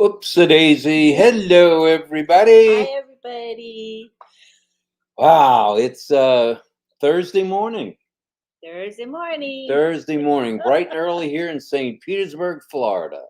Oops-a-daisy. Hello, everybody. Hi, everybody. Wow, it's Thursday morning. Thursday morning. Thursday morning, bright and early here in St. Petersburg, Florida.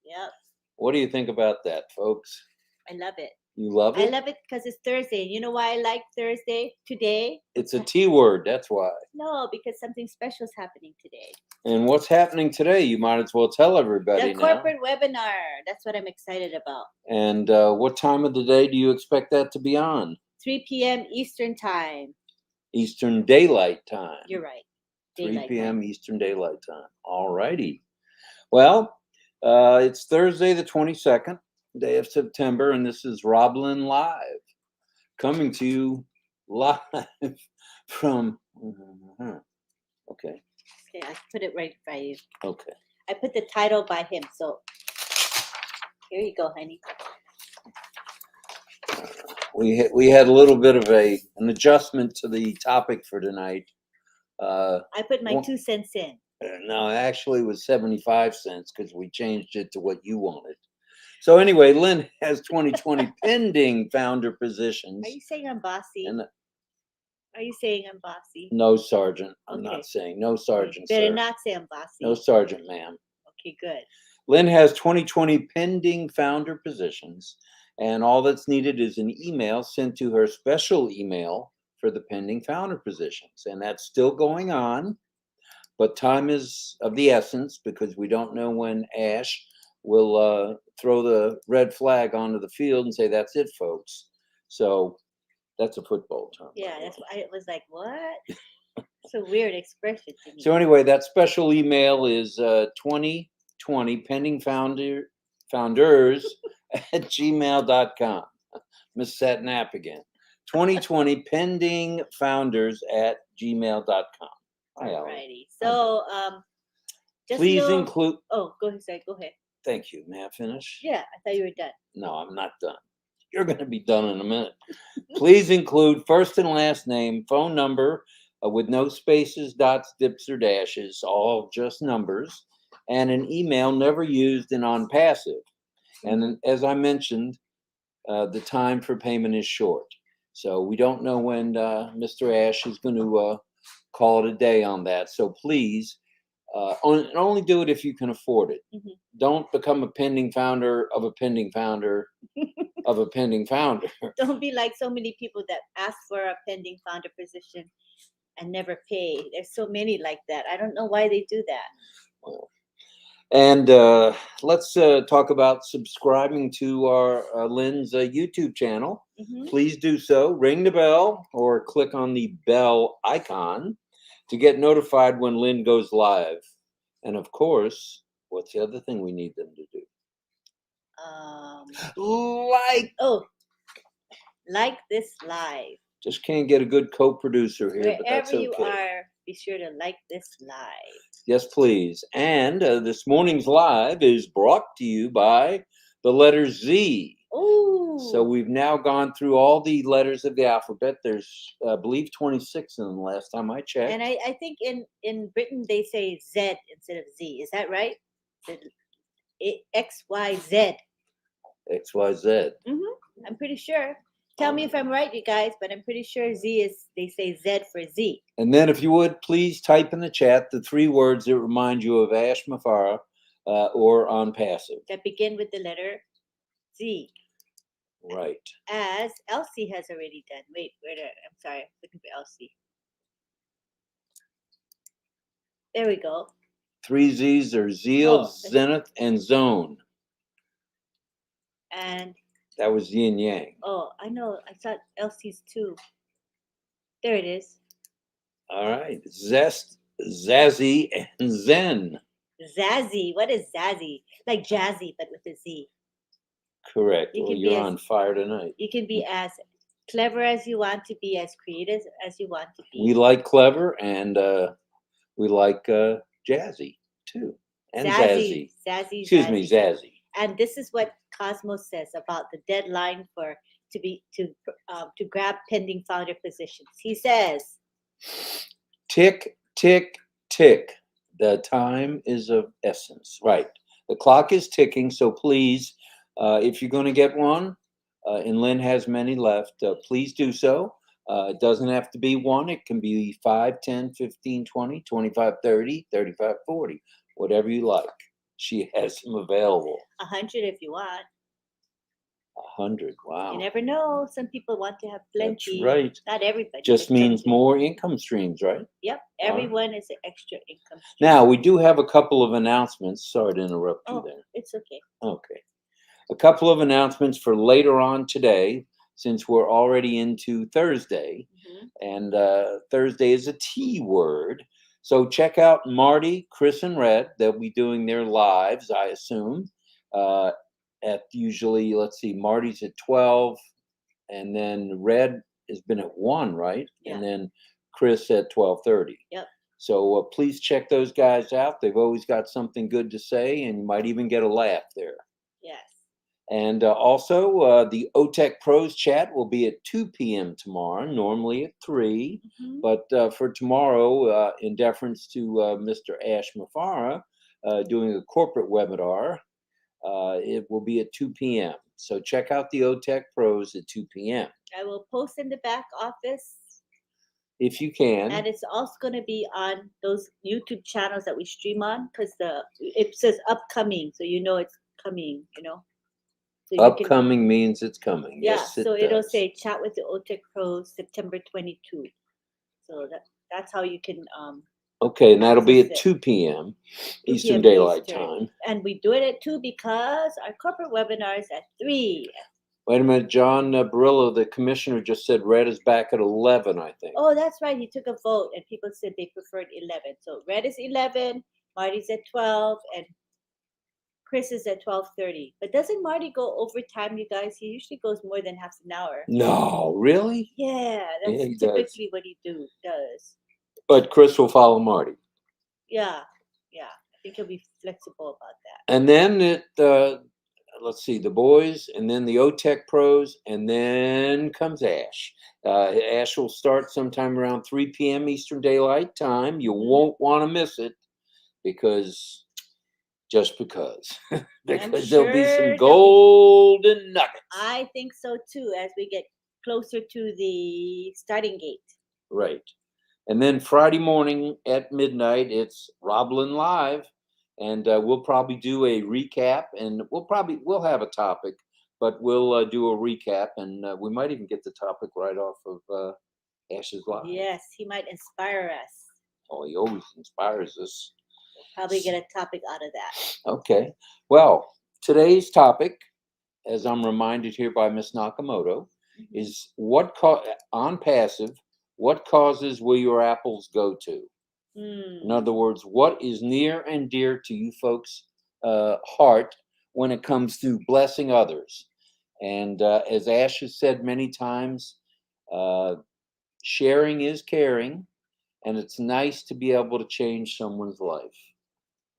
Yep, What do you think about that, folks? I love it. You love I it? love it because it's Thursday. You know why I like Thursday today? It's a T word, that's why. No, because something special is happening today. And what's happening today? You might as well tell everybody The now. corporate webinar. That's what I'm excited about. And what time of the day do you expect that to be on? 3 p.m. Eastern Time. Eastern Daylight Time. You're right. 3 Daylight p.m. time. Eastern Daylight Time. All righty. Well, it's Thursday the 22nd, day of September, and this is RobLynn Live, coming to you live from... Okay. Okay, I put it right by you. Okay. I put the title by him, so here you go, honey. We had a little bit of an adjustment to the topic for tonight. I put my 2 cents in. No, actually it was 75 cents because we changed it to what you wanted. So anyway, Lynn has 2020 pending founder positions. Are you saying I'm bossy? And Are you saying I'm bossy? no, Sergeant. I'm Okay. not saying. No, Sergeant, Better sir. not say I'm bossy. No, Sergeant, ma'am. Okay, good. Lynn has 2020 pending founder positions, and all that's needed is an email sent to her special email for the pending founder positions. And that's still going on, but time is of the essence because we don't know when Ash will throw the red flag onto the field and say, that's it, folks. So that's a football term. Yeah, that's why I was like, what? It's a weird expression to me. So anyway, that special email is 2020 pending founders at gmail.com. Miss Satnap again. 2020 pending founders at gmail.com. Alrighty. So just please know... include... Oh, go ahead, sorry, go ahead. Thank you. May I finish? Yeah, I thought you were done. No, I'm not done. You're going to be done in a minute. Please include first and last name, phone number with no spaces, dots, dips, or dashes, all just numbers, and an email never used and on passive. And as I mentioned, the time for payment is short. So we don't know when Mr. Ash is going to call it a day on that. So please, only do it if you can afford it. Mm-hmm. Don't become a pending founder of a pending founder of a pending founder. Don't be like so many people that ask for a pending founder position and never pay. There's so many like that. I don't know why they do that. Well, and let's talk about subscribing to our Lynn's YouTube channel. Mm-hmm. Please do so. Ring the bell or click on the bell icon to get notified when Lynn goes live. And of course, what's the other thing we need them to do? Like this live. Just can't get a good co-producer here, but that's okay. Wherever you are, be sure to like this live. Yes, please. And this morning's live is brought to you by the letter Z. Ooh. So we've now gone through all the letters of the alphabet. There's, I believe, 26 in them last time I checked. And I think in Britain they say Z instead of Z. Is that right? XYZ. XYZ. Mm-hmm. I'm pretty sure. Tell me if I'm right, you guys, but I'm pretty sure Z is, they say Z for Z. And then if you would, please type in the chat the 3 words that remind you of Ash Mafara or on passive. That begin with the letter Z. Right. As Elsie has already done. Wait, I'm sorry. I'm looking for Elsie. There we go. 3 Z's are Zeal, Zenith, and Zone. And that was yin yang. Oh, I know. I thought Elsie's too. There it is. All right. Zest, Zazzy, and Zen. Zazzy. What is Zazzy? Like jazzy, but with a Z. Correct. Well, you're on fire tonight. You can be as clever as you want to be, as creative as you want to be. We like clever, and we like jazzy too, and zazzy. Zazzy. Excuse me, zazzy. And this is what Cosmos says about the deadline to grab pending founder positions. He says, "Tick, tick, tick. The time is of essence." Right. The clock is ticking, so please If you're going to get one, and Lynn has many left, please do so. It doesn't have to be one. It can be 5, 10, 15, 20, 25, 30, 35, 40, whatever you like. She has them available. 100 if you want. 100. Wow. You never know. Some people want to have plenty. That's right. Not everybody. Just but means some do. more income streams, right? Yep. right. Everyone is an extra income stream. Now, we do have a couple of announcements. Sorry to interrupt you Oh, there. it's okay. Okay. A couple of announcements for later on today, since we're already into Thursday. And Thursday is a T word. So check out Marty, Chris, and Red. They'll be doing their lives, I assume. At usually, let's see, Marty's at 12, and then Red has been at 1, right? Yeah. And then Chris at 12:30. Yep. So please check those guys out. They've always got something good to say, and you might even get a laugh there. Yes. And also, the OTEC Pros chat will be at 2 p.m. tomorrow, normally at 3. But for tomorrow, in deference to Mr. Ash Mafara doing a corporate webinar, it will be at 2 p.m. So check out the OTEC Pros at 2 p.m. I will post in the back office. If you can. And it's also going to be on those YouTube channels that we stream on, because it says upcoming, so you know it's coming, you know. So Upcoming means it's coming. Yeah, Yes, so it it'll does. say chat with the OTEC Pros September 22. So that's how you can Okay, and that'll be at access 2 p.m. 2 Eastern p.m. Daylight Eastern. Time. And we do it at 2 because our corporate webinar is at 3. Wait a minute, John Barillo, the commissioner, just said Red is back at 11, I think. Oh, that's right. He took a vote, and people said they preferred 11. So Red is 11, Marty's at 12, and Chris is at 12:30. But doesn't Marty go overtime, you guys? He usually goes more than half an hour. No, really? Yeah, that's he does. typically what he does. But Chris will follow Marty. Yeah. I think he'll be flexible about that. And then let's see, the boys, and then the OTEC Pros, and then comes Ash. Ash will start sometime around 3 p.m. Eastern Daylight Time. You won't want to miss it because there'll be some golden nuggets. I think so too, as we get closer to the starting gate. Right. And then Friday morning at midnight, it's RobLynn Live. And we'll probably do a recap, and we'll have a topic, but we'll do a recap, and we might even get the topic right off of Ash's Live. Yes, he might inspire us. Oh, he always inspires us. We'll probably get a topic out of that. Okay. Well, today's topic, as I'm reminded here by Miss Nakamoto, is on passive, what causes will your apples go to? In other words, what is near and dear to you folks' heart when it comes to blessing others? And as Ash has said many times, sharing is caring, and it's nice to be able to change someone's life.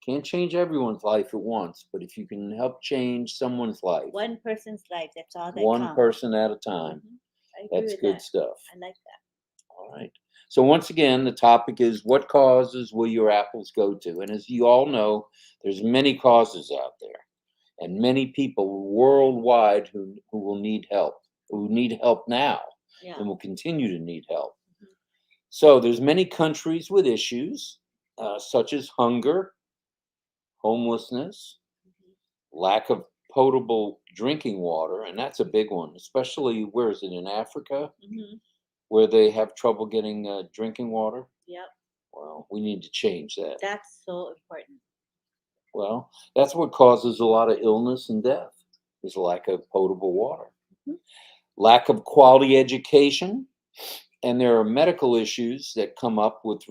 Can't change everyone's life at once, but if you can help change someone's life, one person's life, that's all that one counts. person at a time. That's good that. stuff. I like that. All right. So once again, the topic is what causes will your apples go to? And as you all know, there's many causes out there, and many people worldwide who will need help, who need help now, and will continue to need help. So there's many countries with issues such as hunger, homelessness, lack of potable drinking water, and that's a big one, especially, where is it, in Africa? Where they have trouble getting drinking water. Yep. Well, we need to change that. That's so important. Well, that's what causes a lot of illness and death, is lack of potable water. Lack of quality education, and there are medical issues that come up with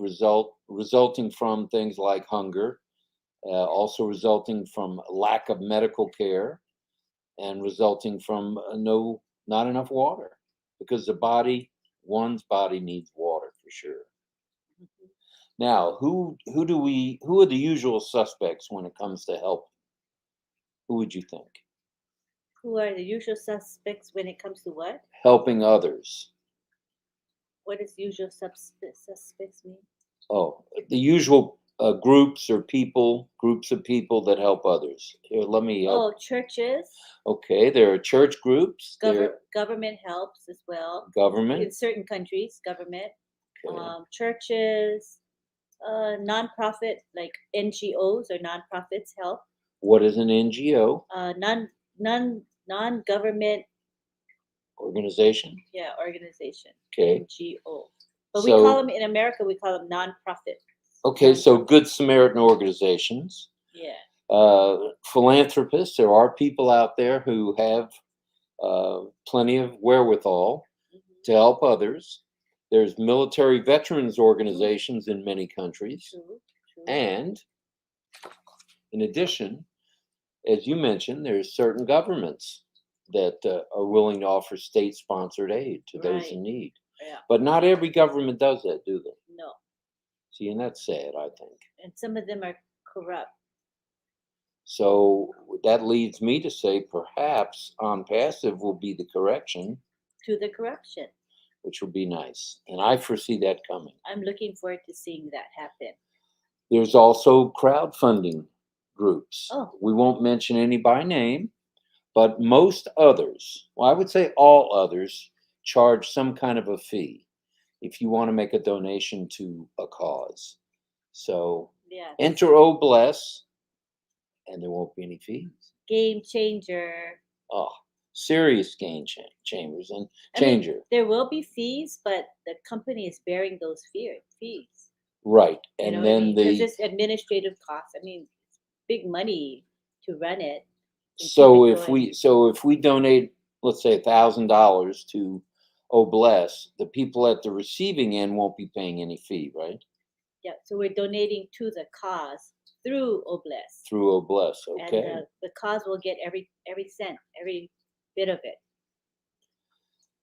resulting from things like hunger, also resulting from lack of medical care, and resulting from not enough water, because one's body needs water for sure. Now, who are the usual suspects when it comes to help? Who would you think? Who are the usual suspects when it comes to what? Helping others. What does usual suspects mean? Oh, the usual groups or people, groups of people that help others. Here, let me help. Oh, churches, Okay, there are church groups, there government helps as well. government. In certain countries, government, Okay. churches, nonprofit like NGOs or nonprofits help. What is an NGO Non-government, organization? yeah, organization, Okay. NGO. But we call So, them in America. We call them nonprofit. okay, so Nonprofit. Good Samaritan organizations, Yeah. philanthropists. There are people out there who have plenty of wherewithal Mhm. to help others. There's military veterans organizations in many countries. True. True. And in addition, as you mentioned, there's certain governments that are willing to offer state-sponsored aid to those Right. in need. Yeah. But not every government does that, do they? No. See, and that's sad, I think. And some of them are corrupt. So that leads me to say perhaps on passive will be the correction, To the corruption. which will be nice. And I foresee that coming. I'm looking forward to seeing that happen. There's also crowdfunding groups. Oh. We won't mention any by name, but most others, well, I would say all others, charge some kind of a fee if you want to make a donation to a cause. So Yeah. enter Bless, and there won't be any fees. Game changer. Oh, serious game chambers and I mean, changer. there will be fees, but the company is bearing those fees. Right. You And know what I then mean? Because the it's administrative costs. I mean, it's big money to run it. and keep so it if going. we donate, let's say $1,000 to Bless, the people at the receiving end won't be paying any fee, right? Yeah, so we're donating to the cause through Obless. Through Bless. And Okay. the cause will get every cent, every bit of it.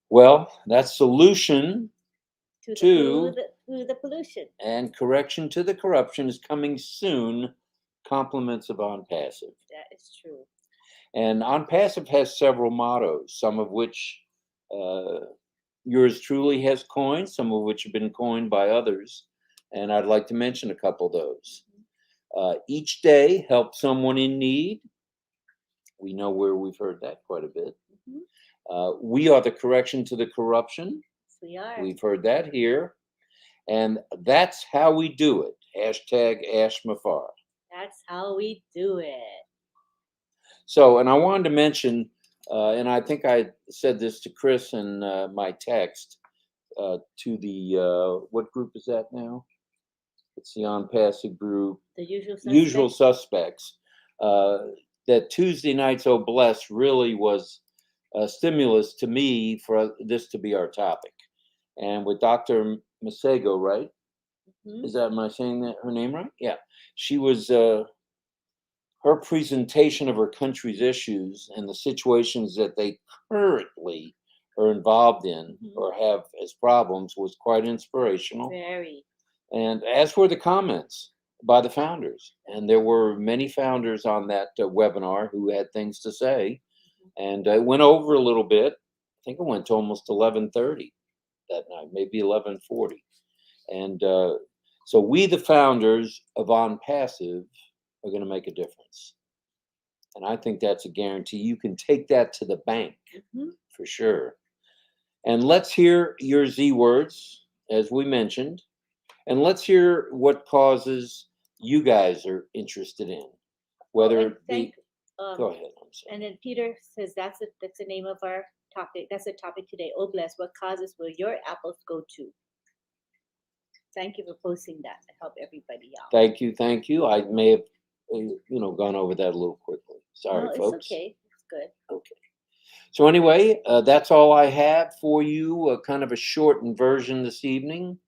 Well, that solution To to the pollution. and correction to the corruption is coming soon. Compliments of On Passive. That is true. And On Passive has several mottos, some of which yours truly has coined, some of which have been coined by others. And I'd like to mention a couple of those. Each day, help someone in need. We know where we've heard that quite a bit. Mhm. We are the correction to the corruption. Yes, we are. We've heard that here. And that's how we do it. Hashtag AshMafar. That's how we do it. So, and I wanted to mention, and I think I said this to Chris in my text to the, what group is that now? It's the On Passive group. The usual suspects. Usual Suspects. That Tuesday night's Oh Bless really was a stimulus to me for this to be our topic. And with Dr. Masego, right? Mhm. Is that, am I saying that her name right? Yeah. She was her presentation of her country's issues and the situations that they currently are involved in Mhm. or have as problems was quite inspirational. Very. And as were the comments by the founders. And there were many founders on that webinar who had things to say. And I went over a little bit. I think it went to almost 11:30 that night, maybe 11:40. And so we, the founders of On Passive, are going to make a difference. And I think that's a guarantee. You can take that to the bank Mhm. for sure. And let's hear your Z words, as we mentioned. And let's hear what causes you guys are interested in. Whether and it be. thank, Go ahead. I'm sorry. And then Peter says that's the name of our topic. That's the topic today. Oh bless, what causes will your apples go to? Thank you for posting that to help everybody out. Thank you. Thank you. I may have, gone over that a little quickly. Sorry, No, it's folks. okay. It's good. Okay. So anyway, that's all I have for you. Kind of a shortened version this evening,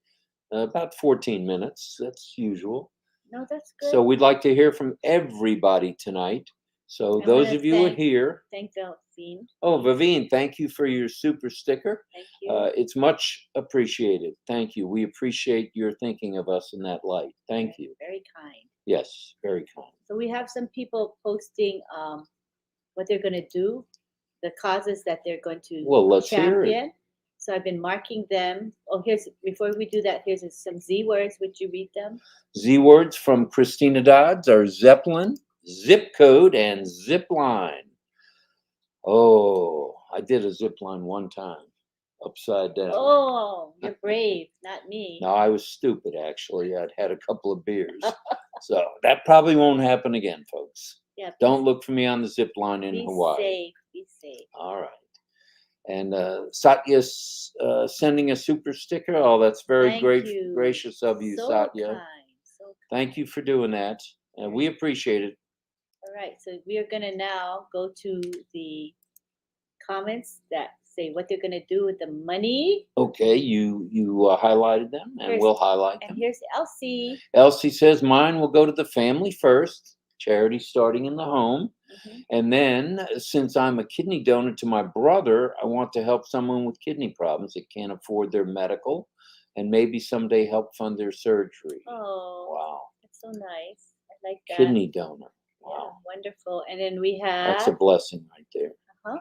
about 14 minutes. That's usual. No, that's good. So we'd like to hear from everybody tonight. So I those wanna of you who are thank- here. Thank Delphine. Oh, Vivine, thank you for your super sticker. Thank you. It's much appreciated. Thank you. We appreciate your thinking of us in that light. Thank you. Very kind. Yes, very kind. So we have some people posting what they're going to do, the causes that they're going to Well, let's hear it. champion. So I've been marking them. Oh, before we do that, here's some Z words. Would you read them? Z words from Christina Dodds are Zeppelin, zip code, and zip line. Oh, I did a zip line one time, upside down. Oh, you're brave, not me. No, I was stupid, actually. I'd had a couple of beers. So that probably won't happen again, folks. Yeah. Don't look for me on the zip line in Be Hawaii. safe. Be safe. All right. And Satya's sending a super sticker. Oh, that's very Thank you. gracious of you, So Satya. kind. So kind. Thank you for doing that. We appreciate it. All right. So we are going to now go to the comments that say what they're going to do with the money. Okay, you highlighted them, and we'll highlight them. And here's Elsie. Elsie says, mine will go to the family first. Charity starting in the home. Mm-hmm. And then, since I'm a kidney donor to my brother, I want to help someone with kidney problems that can't afford their medical and maybe someday help fund their surgery. Oh, wow. That's so nice. I like that. Kidney donor. Wow. Yeah, wonderful. And then we have... That's a blessing right there. Uh-huh.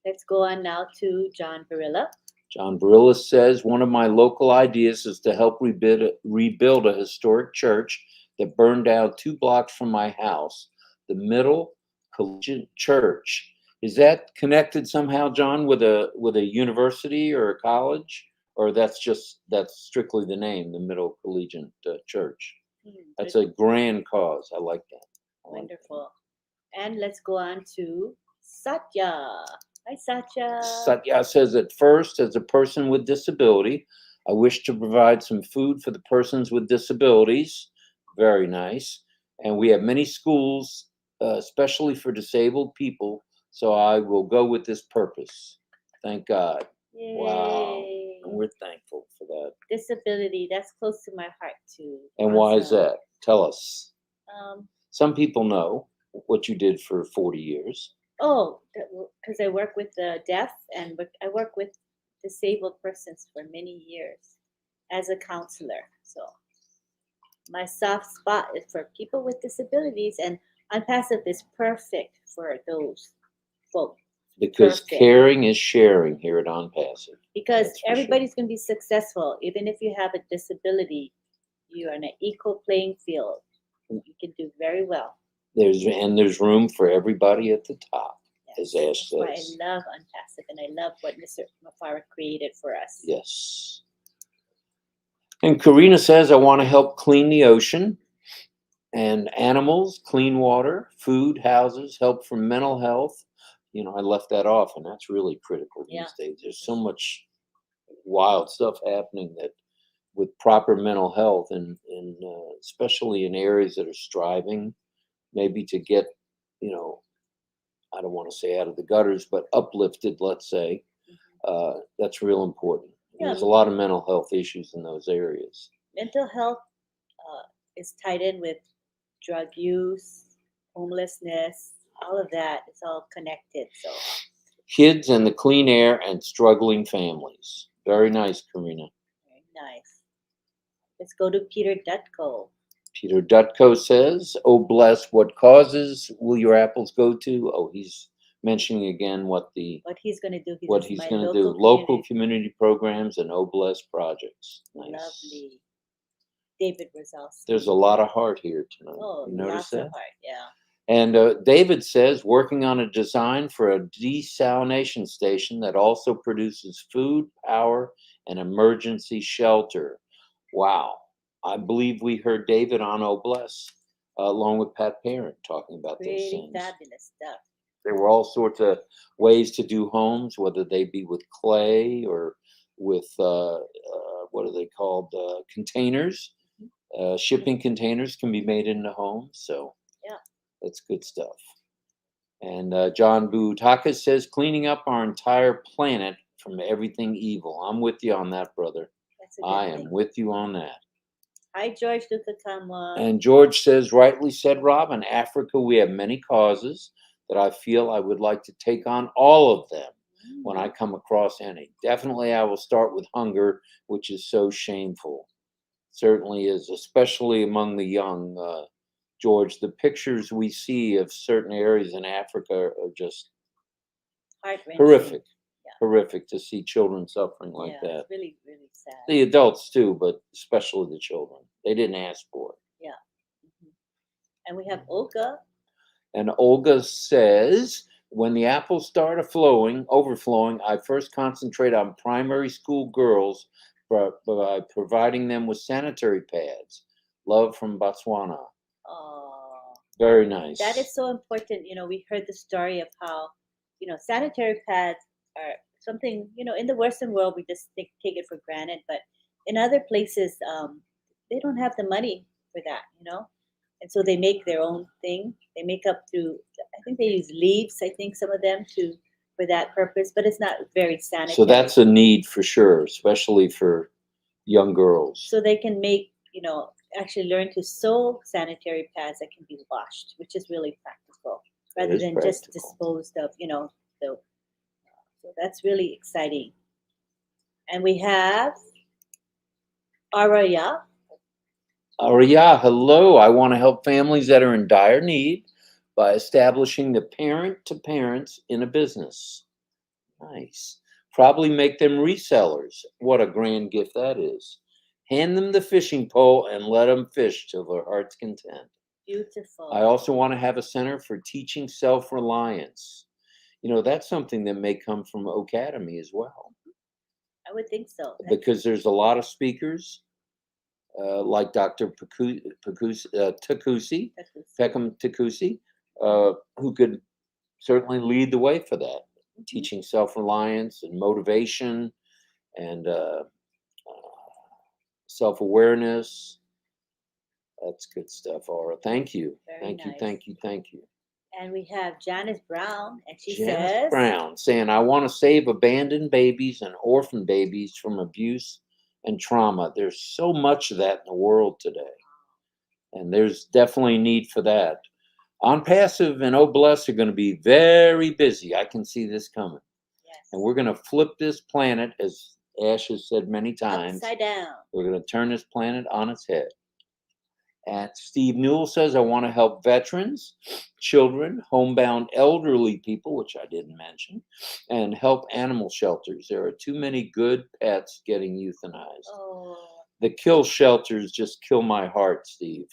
Let's go on now to John Barilla. John Barilla says, one of my local ideas is to help rebuild a historic church that burned down 2 blocks from my house, the Middle Collegiate Church. Is that connected somehow, John, with a university or a college, or that's strictly the name, the Middle Collegiate Church? That's a grand cause. I like that. Wonderful. And let's go on to Satya. Hi, Satya. Satya says, at first, as a person with disability, I wish to provide some food for the persons with disabilities. Very nice. And we have many schools, especially for disabled people. So I will go with this purpose. Thank God. Yay. Wow. And we're thankful for that. Disability, that's close to my heart too. And why is that? Tell us. Some people know what you did for 40 years. Oh, because I work with the deaf and I work with disabled persons for many years as a counselor. So my soft spot is for people with disabilities, and Unpassive is perfect for those folks. Because caring is sharing here at Unpassive. Because everybody's going to be successful. Even if you have a disability, you are in an equal playing field. You can do very well. There's room for everybody at the top, yes. as Ash says. That's why I love Unpassive, and I love what Mr. Mafara created for us. Yes. And Karina says, I want to help clean the ocean and animals, clean water, food, houses, help for mental health. You know, I left that off, and that's really critical these days. There's so much wild stuff happening that with proper mental health, and especially in areas that are striving maybe to get, I don't want to say out of the gutters, but uplifted, let's say, that's real important. Yeah. There's a lot of mental health issues in those areas. Mental health is tied in with drug use, homelessness, all of that. It's all connected. So kids and the clean air and struggling families. Very nice, Karina. Very nice. Let's go to Peter Dutko. Peter Dutko says, oh, bless, what causes will your apples go to? Oh, he's mentioning again what he's going to do. What he's going to do. Local community programs and oh, bless projects. Nice. Lovely. David Rosales. There's a lot of heart here tonight. Oh, you notice lots that? Of heart, yeah. And David says, working on a design for a desalination station that also produces food, power, and emergency shelter. Wow. I believe we heard David on Oh Bless, along with Pat Parent, talking about those things. Fabulous stuff. There were all sorts of ways to do homes, whether they be with clay or with, what are they called, containers. Shipping containers can be made into homes. So yeah, that's good stuff. And John Butaka says, cleaning up our entire planet from everything evil. I'm with you on that, brother. I am with you on that. Hi, George Lukakamwa. And George says, rightly said, Rob, in Africa we have many causes that I feel I would like to take on all of them when I come across any. Definitely I will start with hunger, which is so shameful. Certainly is, especially among the young. George, the pictures we see of certain areas in Africa are just horrific. horrific to see children suffering like Yeah, that. it's really, really sad. The adults too, but especially the children. They didn't ask for it. Yeah. Mhm. And we have Olga. And Olga says, when the apples start overflowing, I first concentrate on primary school girls by providing them with sanitary pads. Love from Botswana. Oh, Very nice. that is so important. We heard the story of how, sanitary pads are something, in the Western world, we just take it for granted. But in other places, they don't have the money for that. And so they make their own thing. They make up through, I think they use leaves, I think some of them for that purpose, but it's not very sanitary. So that's a need for sure, especially for young girls. So they can make, actually learn to sew sanitary pads that can be washed, which is really practical rather is than just practical. disposed of, so that's really exciting. And we have Araya. Yeah, hello. I want to help families that are in dire need by establishing the parent to parents in a business. Nice. Probably make them resellers. What a grand gift that is. Hand them the fishing pole and let them fish till their heart's content. Beautiful. I also want to have a center for teaching self-reliance. That's something that may come from Academy as well. I would think so. Because there's a lot of speakers like Dr. Takusi, Peckham Takusi, who could certainly lead the way for that, teaching self-reliance and motivation and self-awareness. That's good stuff, Aura. Thank you. Thank you. And we have Janice Brown, and she Janice says, Brown saying, I want to save abandoned babies and orphan babies from abuse and trauma. There's so much of that in the world today. And there's definitely a need for that. On Passive and Oh Bless are going to be very busy. I can see this coming. Yes. And we're going to flip this planet, as Ash has said many times. Upside down. We're going to turn this planet on its head. And Steve Newell says, I want to help veterans, children, homebound elderly people, which I didn't mention, and help animal shelters. There are too many good pets getting euthanized. Oh. The kill shelters just kill my heart, Steve.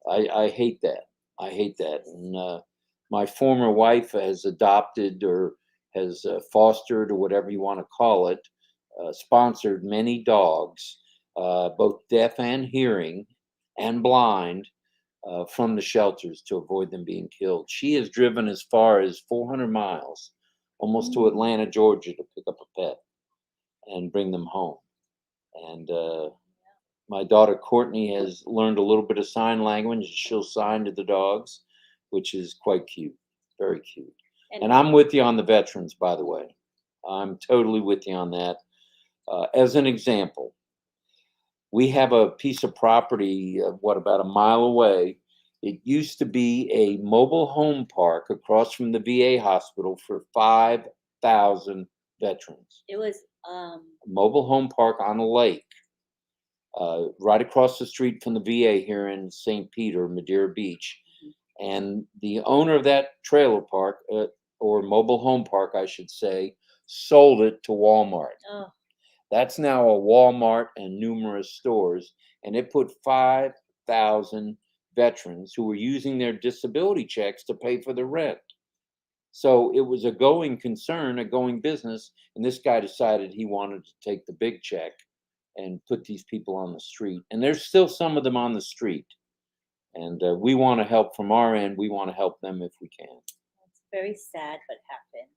I hate that. I hate that. And my former wife has adopted or has fostered, or whatever you want to call it, sponsored many dogs, both deaf and hearing and blind, from the shelters to avoid them being killed. She has driven as far as 400 miles, almost to Atlanta, Georgia, to pick up a pet and bring them home. And my daughter Courtney has learned a little bit of sign language. She'll sign to the dogs, which is quite cute, very cute. And I'm with you on the veterans, by the way. I'm totally with you on that. As an example, we have a piece of property, about a mile away. It used to be a mobile home park across from the VA hospital for 5,000 veterans. It was a mobile home park on a lake, right across the street from the VA here in St. Peter, Madeira Beach. And the owner of that trailer park, or mobile home park, I should say, sold it to Walmart. Oh. That's now a Walmart and numerous stores, and it put 5,000 veterans who were using their disability checks to pay for the rent. So it was a going concern, a going business, and this guy decided he wanted to take the big check and put these people on the street. And there's still some of them on the street. And we want to help from our end. We want to help them if we can. It's very sad what happened.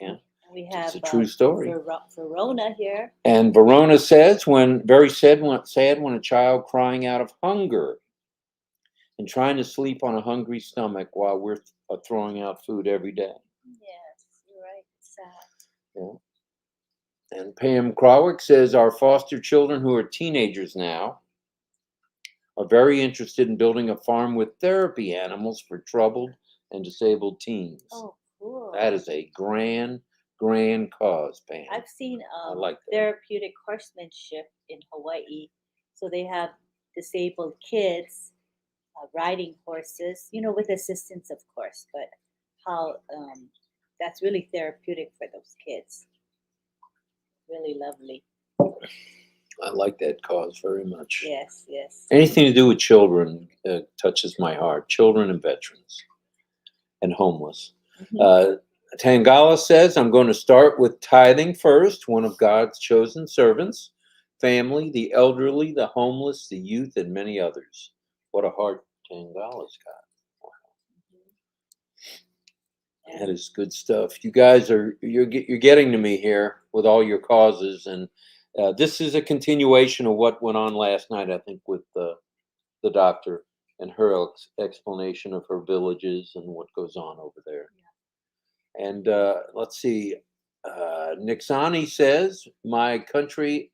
Yeah. We have it's a true story. Verona here. And Verona says, very sad when a child crying out of hunger and trying to sleep on a hungry stomach while we're throwing out food every day. Yes, you're right. It's sad. Yeah. And Pam Krawick says, our foster children who are teenagers now are very interested in building a farm with therapy animals for troubled and disabled teens. Oh, cool. That is a grand cause, Pam. I've seen I like that. therapeutic horsemanship in Hawaii. So they have disabled kids riding horses, with assistance, of course, but how that's really therapeutic for those kids. Really lovely. I like that cause very much. Yes, yes. Anything to do with children touches my heart. Children and veterans and homeless. Mhm. Tangala says, I'm going to start with tithing first, one of God's chosen servants, family, the elderly, the homeless, the youth, and many others. What a heart Tangala's got. That is good stuff. You guys you're getting to me here with all your causes, and this is a continuation of what went on last night. I think with the doctor and her explanation of her villages and what goes on over there. And let's see, Nixani says my country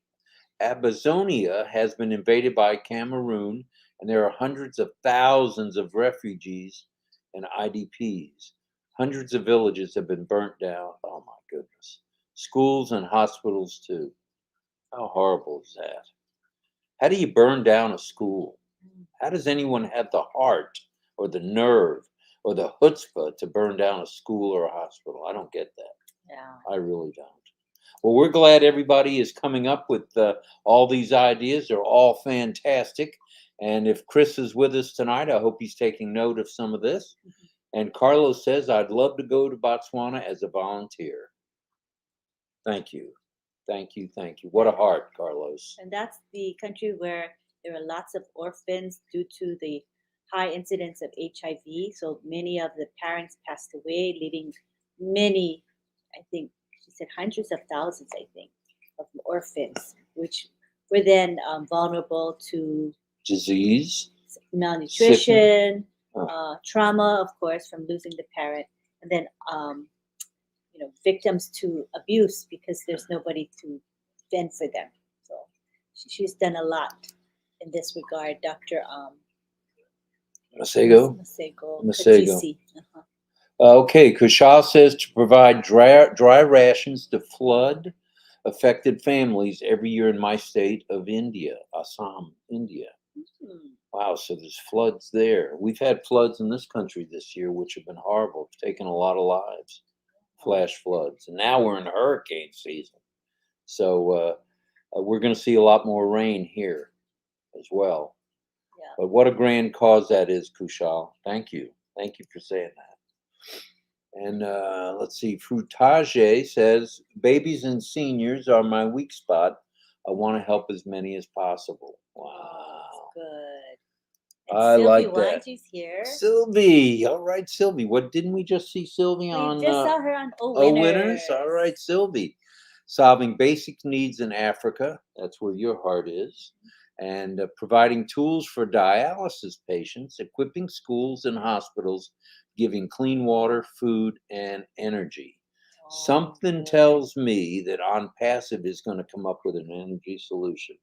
Abyssinia has been invaded by Cameroon, and there are hundreds of thousands of refugees and IDPs. Hundreds of villages have been burnt down. Oh my goodness. Schools and hospitals too. How horrible is that? How do you burn down a school? How does anyone have the heart or the nerve or the chutzpah to burn down a school or a hospital? I don't get that. Yeah. I really don't. Well, we're glad everybody is coming up with all these ideas. They're all fantastic. And if Chris is with us tonight, I hope he's taking note of some of this. And Carlos says, I'd love to go to Botswana as a volunteer. Thank you. Thank you. Thank you. What a heart, Carlos. And that's the country where there are lots of orphans due to the high incidence of HIV. So many of the parents passed away, leaving many, I think she said hundreds of thousands, I think, of orphans, which were then vulnerable to Disease, malnutrition, Oh. trauma, of course, from losing the parent, and then victims to abuse because there's nobody to fend for them. So she's done a lot in this regard, Dr. Masego. Masego. Masego. Uh-huh. Okay, Kushal says to provide dry rations to flood affected families every year in my state of India, Assam, India. Wow, so there's floods there. We've had floods in this country this year, which have been horrible. It's taken a lot of lives, flash floods. And now we're in hurricane season. So we're going to see a lot more rain here as well. Yeah. But what a grand cause that is, Kushal. Thank you. Thank you for saying that. And let's see, Frutage says, babies and seniors are my weak spot. I want to help as many as possible. Wow. Good. And I Sylvie like that. Wines is here. Sylvie. All right, Sylvie. What didn't we just see Sylvie on? We just saw her on Winners. All right, Sylvie. Solving basic needs in Africa. That's where your heart is. And providing tools for dialysis patients, equipping schools and hospitals, giving clean water, food, and energy. Something tells me that On Passive is going to come up with an energy solution.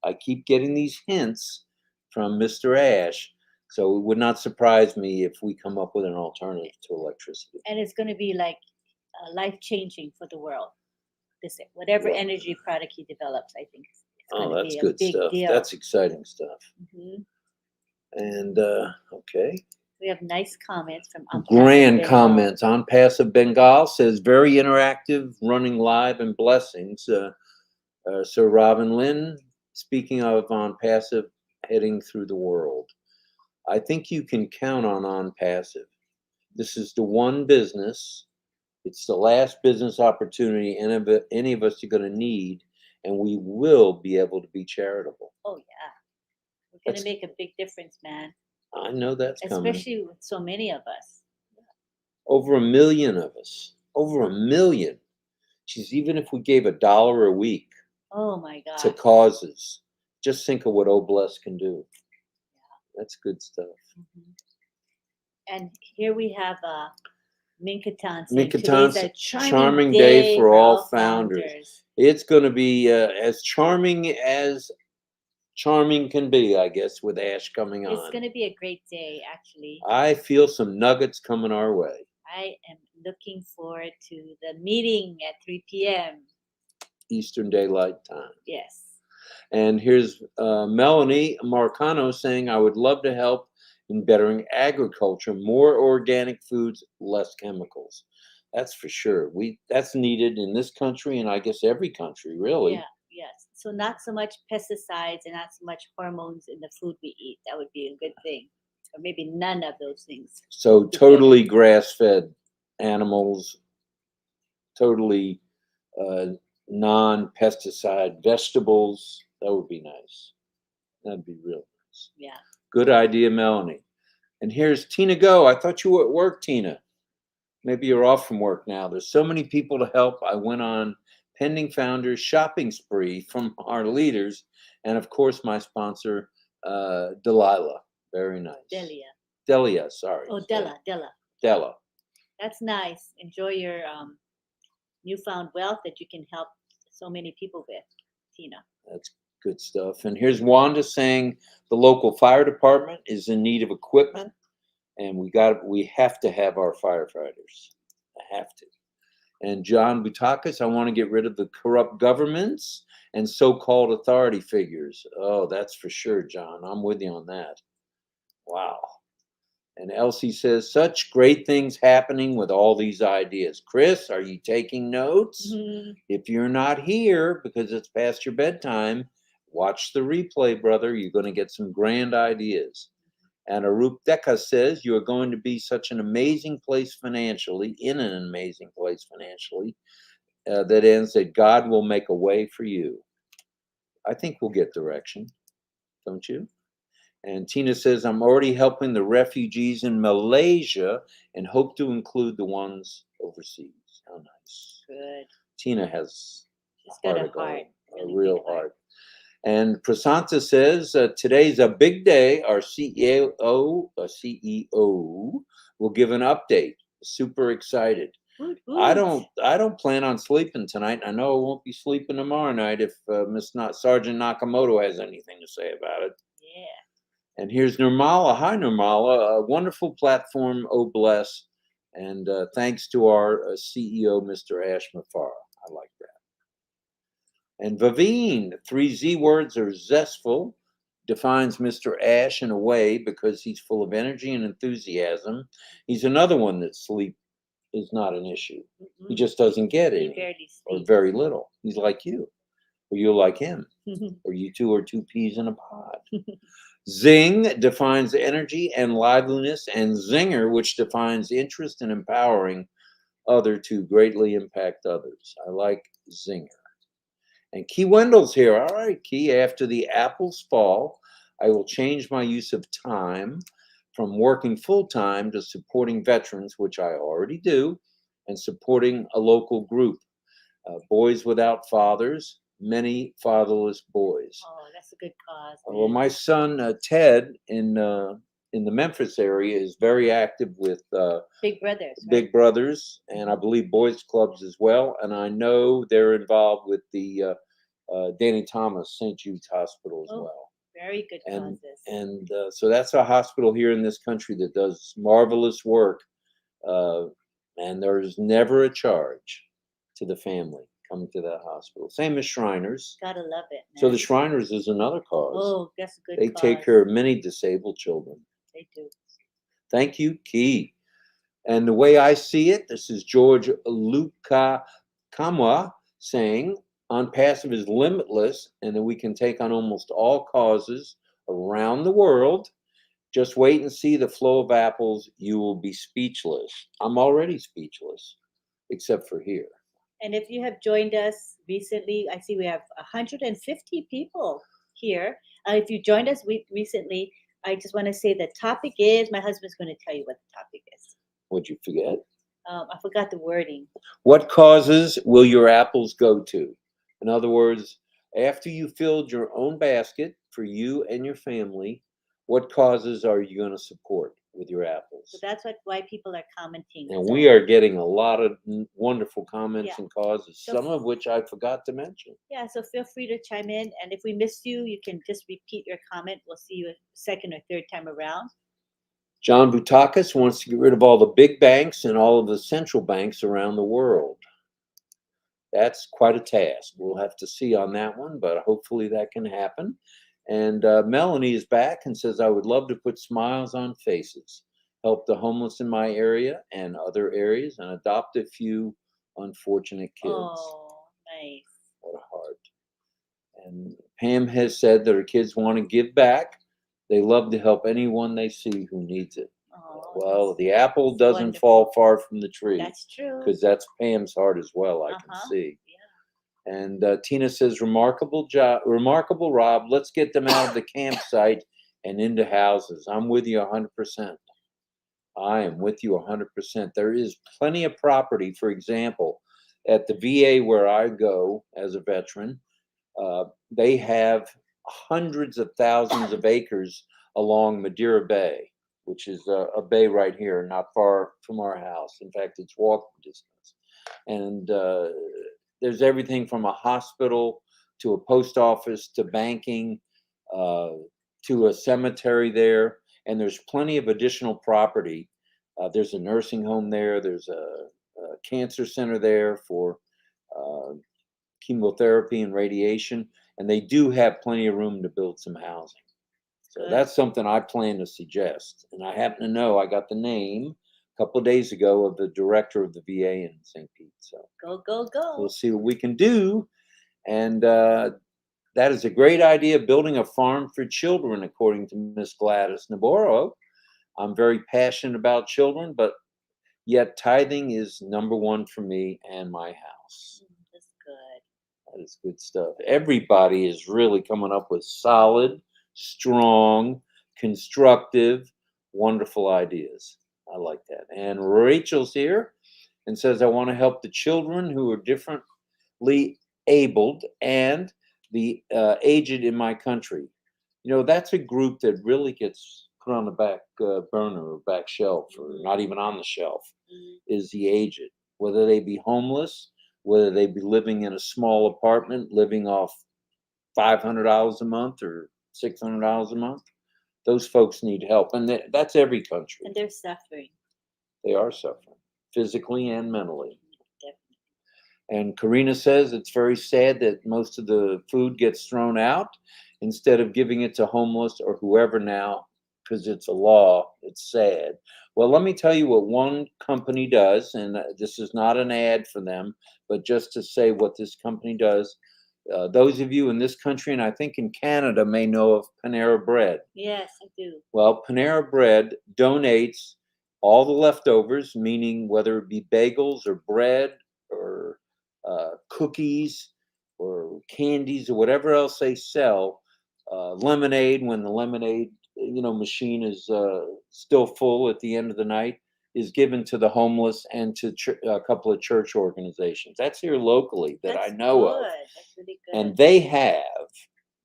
I keep getting these hints from Mr. Ash, so it would not surprise me if we come up with an alternative to electricity. And it's going to be like life-changing for the world. This whatever energy product he develops, I think it's going to that's be a good big stuff. deal. That's exciting stuff. Mm-hmm. And okay. We have nice comments from Grand comments. On Passive Bengal says very interactive, running live, and blessings. Sir RobLynn, speaking of On Passive, heading through the world. I think you can count on Passive. This is the one business. It's the last business opportunity any of us are going to need, and we will be able to be charitable. Oh yeah, we're going to make a big difference, man. I know that's coming. Especially with so many of us. Over 1 million of us. Over 1 million. Geez, even if we gave $1 a week. Oh my God. To causes. Just think of what Obless can do. Yeah. That's good stuff. Mm-hmm. And here we have Minkatan. Minkatan's a charming day for all founders. It's going to be as charming can be, I guess, with Ash coming on. It's going to be a great day, actually. I feel some nuggets coming our way. I am looking forward to the meeting at 3 p.m. Eastern Daylight Time. Yes. And here's Melanie Marcano saying, I would love to help in bettering agriculture, more organic foods, less chemicals. That's for sure. That's needed in this country, and I guess every country, really. Yeah, yes. So not so much pesticides and not so much hormones in the food we eat. That would be a good thing. Or maybe none of those things. So Together. totally grass-fed animals, totally non-pesticide vegetables. That would be nice. That'd be real nice. Yeah. Good idea, Melanie. And here's Tina Go. I thought you were at work, Tina. Maybe you're off from work now. There's so many people to help. I went on Pending Founders shopping spree from our leaders, and of course my sponsor, Delilah. Very nice. Delia, sorry. Oh, Della. That's nice. Enjoy your newfound wealth that you can help so many people with, Tina. That's good stuff. And here's Wanda saying the local fire department is in need of equipment, and we have to have our firefighters. I have to. And John Butakis, I want to get rid of the corrupt governments and so-called authority figures. Oh, that's for sure, John. I'm with you on that. Wow. And Elsie says, such great things happening with all these ideas. Chris, are you taking notes? Mhm. If you're not here because it's past your bedtime, watch the replay, brother. You're going to get some grand ideas. And Arup Deka says, you are going to be such an amazing place financially, in an amazing place financially, that ends that God will make a way for you. I think we'll get direction, don't you? And Tina says, I'm already helping the refugees in Malaysia and hope to include the ones overseas. How nice. Good. Tina has She's got a heart. a real heart. And Prasanta says, today's a big day. Our CEO will give an update. Super excited. I don't plan on sleeping tonight. I know I won't be sleeping tomorrow night if Sergeant Nakamoto has anything to say about it. Yeah. And here's Nirmala. Hi, Nirmala. A wonderful platform. Oh, bless. And thanks to our CEO, Mr. Ash Mafara. I like that. And Vaveen, 3 Z words are zestful, defines Mr. Ash in a way because he's full of energy and enthusiasm. He's another one that sleep is not an issue. Mm-hmm. He just doesn't get He it, barely or sleeps. very little. He's like you, or you're like him, or you two are 2 peas in a pod. Zing defines energy and liveliness, and zinger, which defines interest in empowering other to greatly impact others. I like zinger. And Key Wendell's here. All right, Key, after the apples fall, I will change my use of time from working full-time to supporting veterans, which I already do, and supporting a local group. Boys Without Fathers, Many Fatherless Boys. Oh, that's a good cause. Well, my son, Ted, in the Memphis area is very active with Big Brothers. Right? Big Brothers, and I believe boys clubs as well. And I know they're involved with the Danny Thomas St. Jude's Hospital as well. Very good causes. And so that's a hospital here in this country that does marvelous work. And there's never a charge to the family coming to that hospital. Same as Shriners. Gotta love it. Man. So the Shriners is another cause. Oh, that's a good They cause. take care of many disabled children. They do. Thank you, Key. And the way I see it, this is George Luca Kamwa saying, on passive is limitless, and that we can take on almost all causes around the world. Just wait and see the flow of apples. You will be speechless. I'm already speechless, except for here. And if you have joined us recently, I see we have 150 people here. If you joined us recently, I just want to say the topic is, my husband's going to tell you what the topic is. What'd you forget? I forgot the wording. What causes will your apples go to? In other words, after you filled your own basket for you and your family, what causes are you going to support with your apples? So that's why people are commenting. And we are getting a lot of wonderful comments and causes, So some of which I forgot to mention. Yeah, so feel free to chime in. And if we missed you, you can just repeat your comment. We'll see you a second or third time around. John Butakis wants to get rid of all the big banks and all of the central banks around the world. That's quite a task. We'll have to see on that one, but hopefully that can happen. And Melanie is back and says, I would love to put smiles on faces. help the homeless in my area and other areas, and adopt a few unfortunate kids. Oh, nice. What a heart. And Pam has said that her kids want to give back. They love to help anyone they see who needs it. Oh, Well, the apple that's doesn't wonderful. fall far from the tree, That's true. because that's Pam's heart as well, I can Uh-huh. see. Yeah. And Tina says, remarkable job, remarkable, Rob. Let's get them out of the campsite and into houses. I'm with you 100%. I am with you 100%. There is plenty of property, for example, at the VA where I go as a veteran. They have hundreds of thousands of acres along Madeira Bay, which is a bay right here, not far from our house. In fact, it's walking distance. And there's everything from a hospital to a post office to banking uh, to a cemetery there. And there's plenty of additional property. There's a nursing home there. There's a cancer center there for uh, chemotherapy and radiation, and they do have plenty of room to build some housing. So Good. that's something I plan to suggest. And I happen to know I got the name a couple of days ago of the director of the VA in St. Pete. So Go, go, we'll go. see what we can do. And that is a great idea, building a farm for children, according to Miss Gladys Navarro. I'm very passionate about children, but yet tithing is number one for me and my house. That's good. That is good stuff. Everybody is really coming up with solid, strong, constructive, wonderful ideas. I like that. And Rachel's here and says, I want to help the children who are differently abled and the aged in my country. You know, that's a group that really gets put on the back burner or back shelf, or not even on the shelf, is the aged. Whether they be homeless, whether they be living in a small apartment, living off $500 a month or $600 a month, those folks need help. And that's every country. And they're suffering. They are suffering physically and mentally. Definitely. And Karina says it's very sad that most of the food gets thrown out instead of giving it to homeless or whoever now, because it's a law. It's sad. Well, let me tell you what one company does, and this is not an ad for them, but just to say what this company does. Those of you in this country, and I think in Canada, may know of Panera Bread. Yes, I do. Well, Panera Bread donates all the leftovers, meaning whether it be bagels or bread or cookies or candies or whatever else they sell, lemonade when the lemonade machine is still full at the end of the night, is given to the homeless and to a couple of church organizations. That's here locally that I That's know of. good. That's really good. And they have,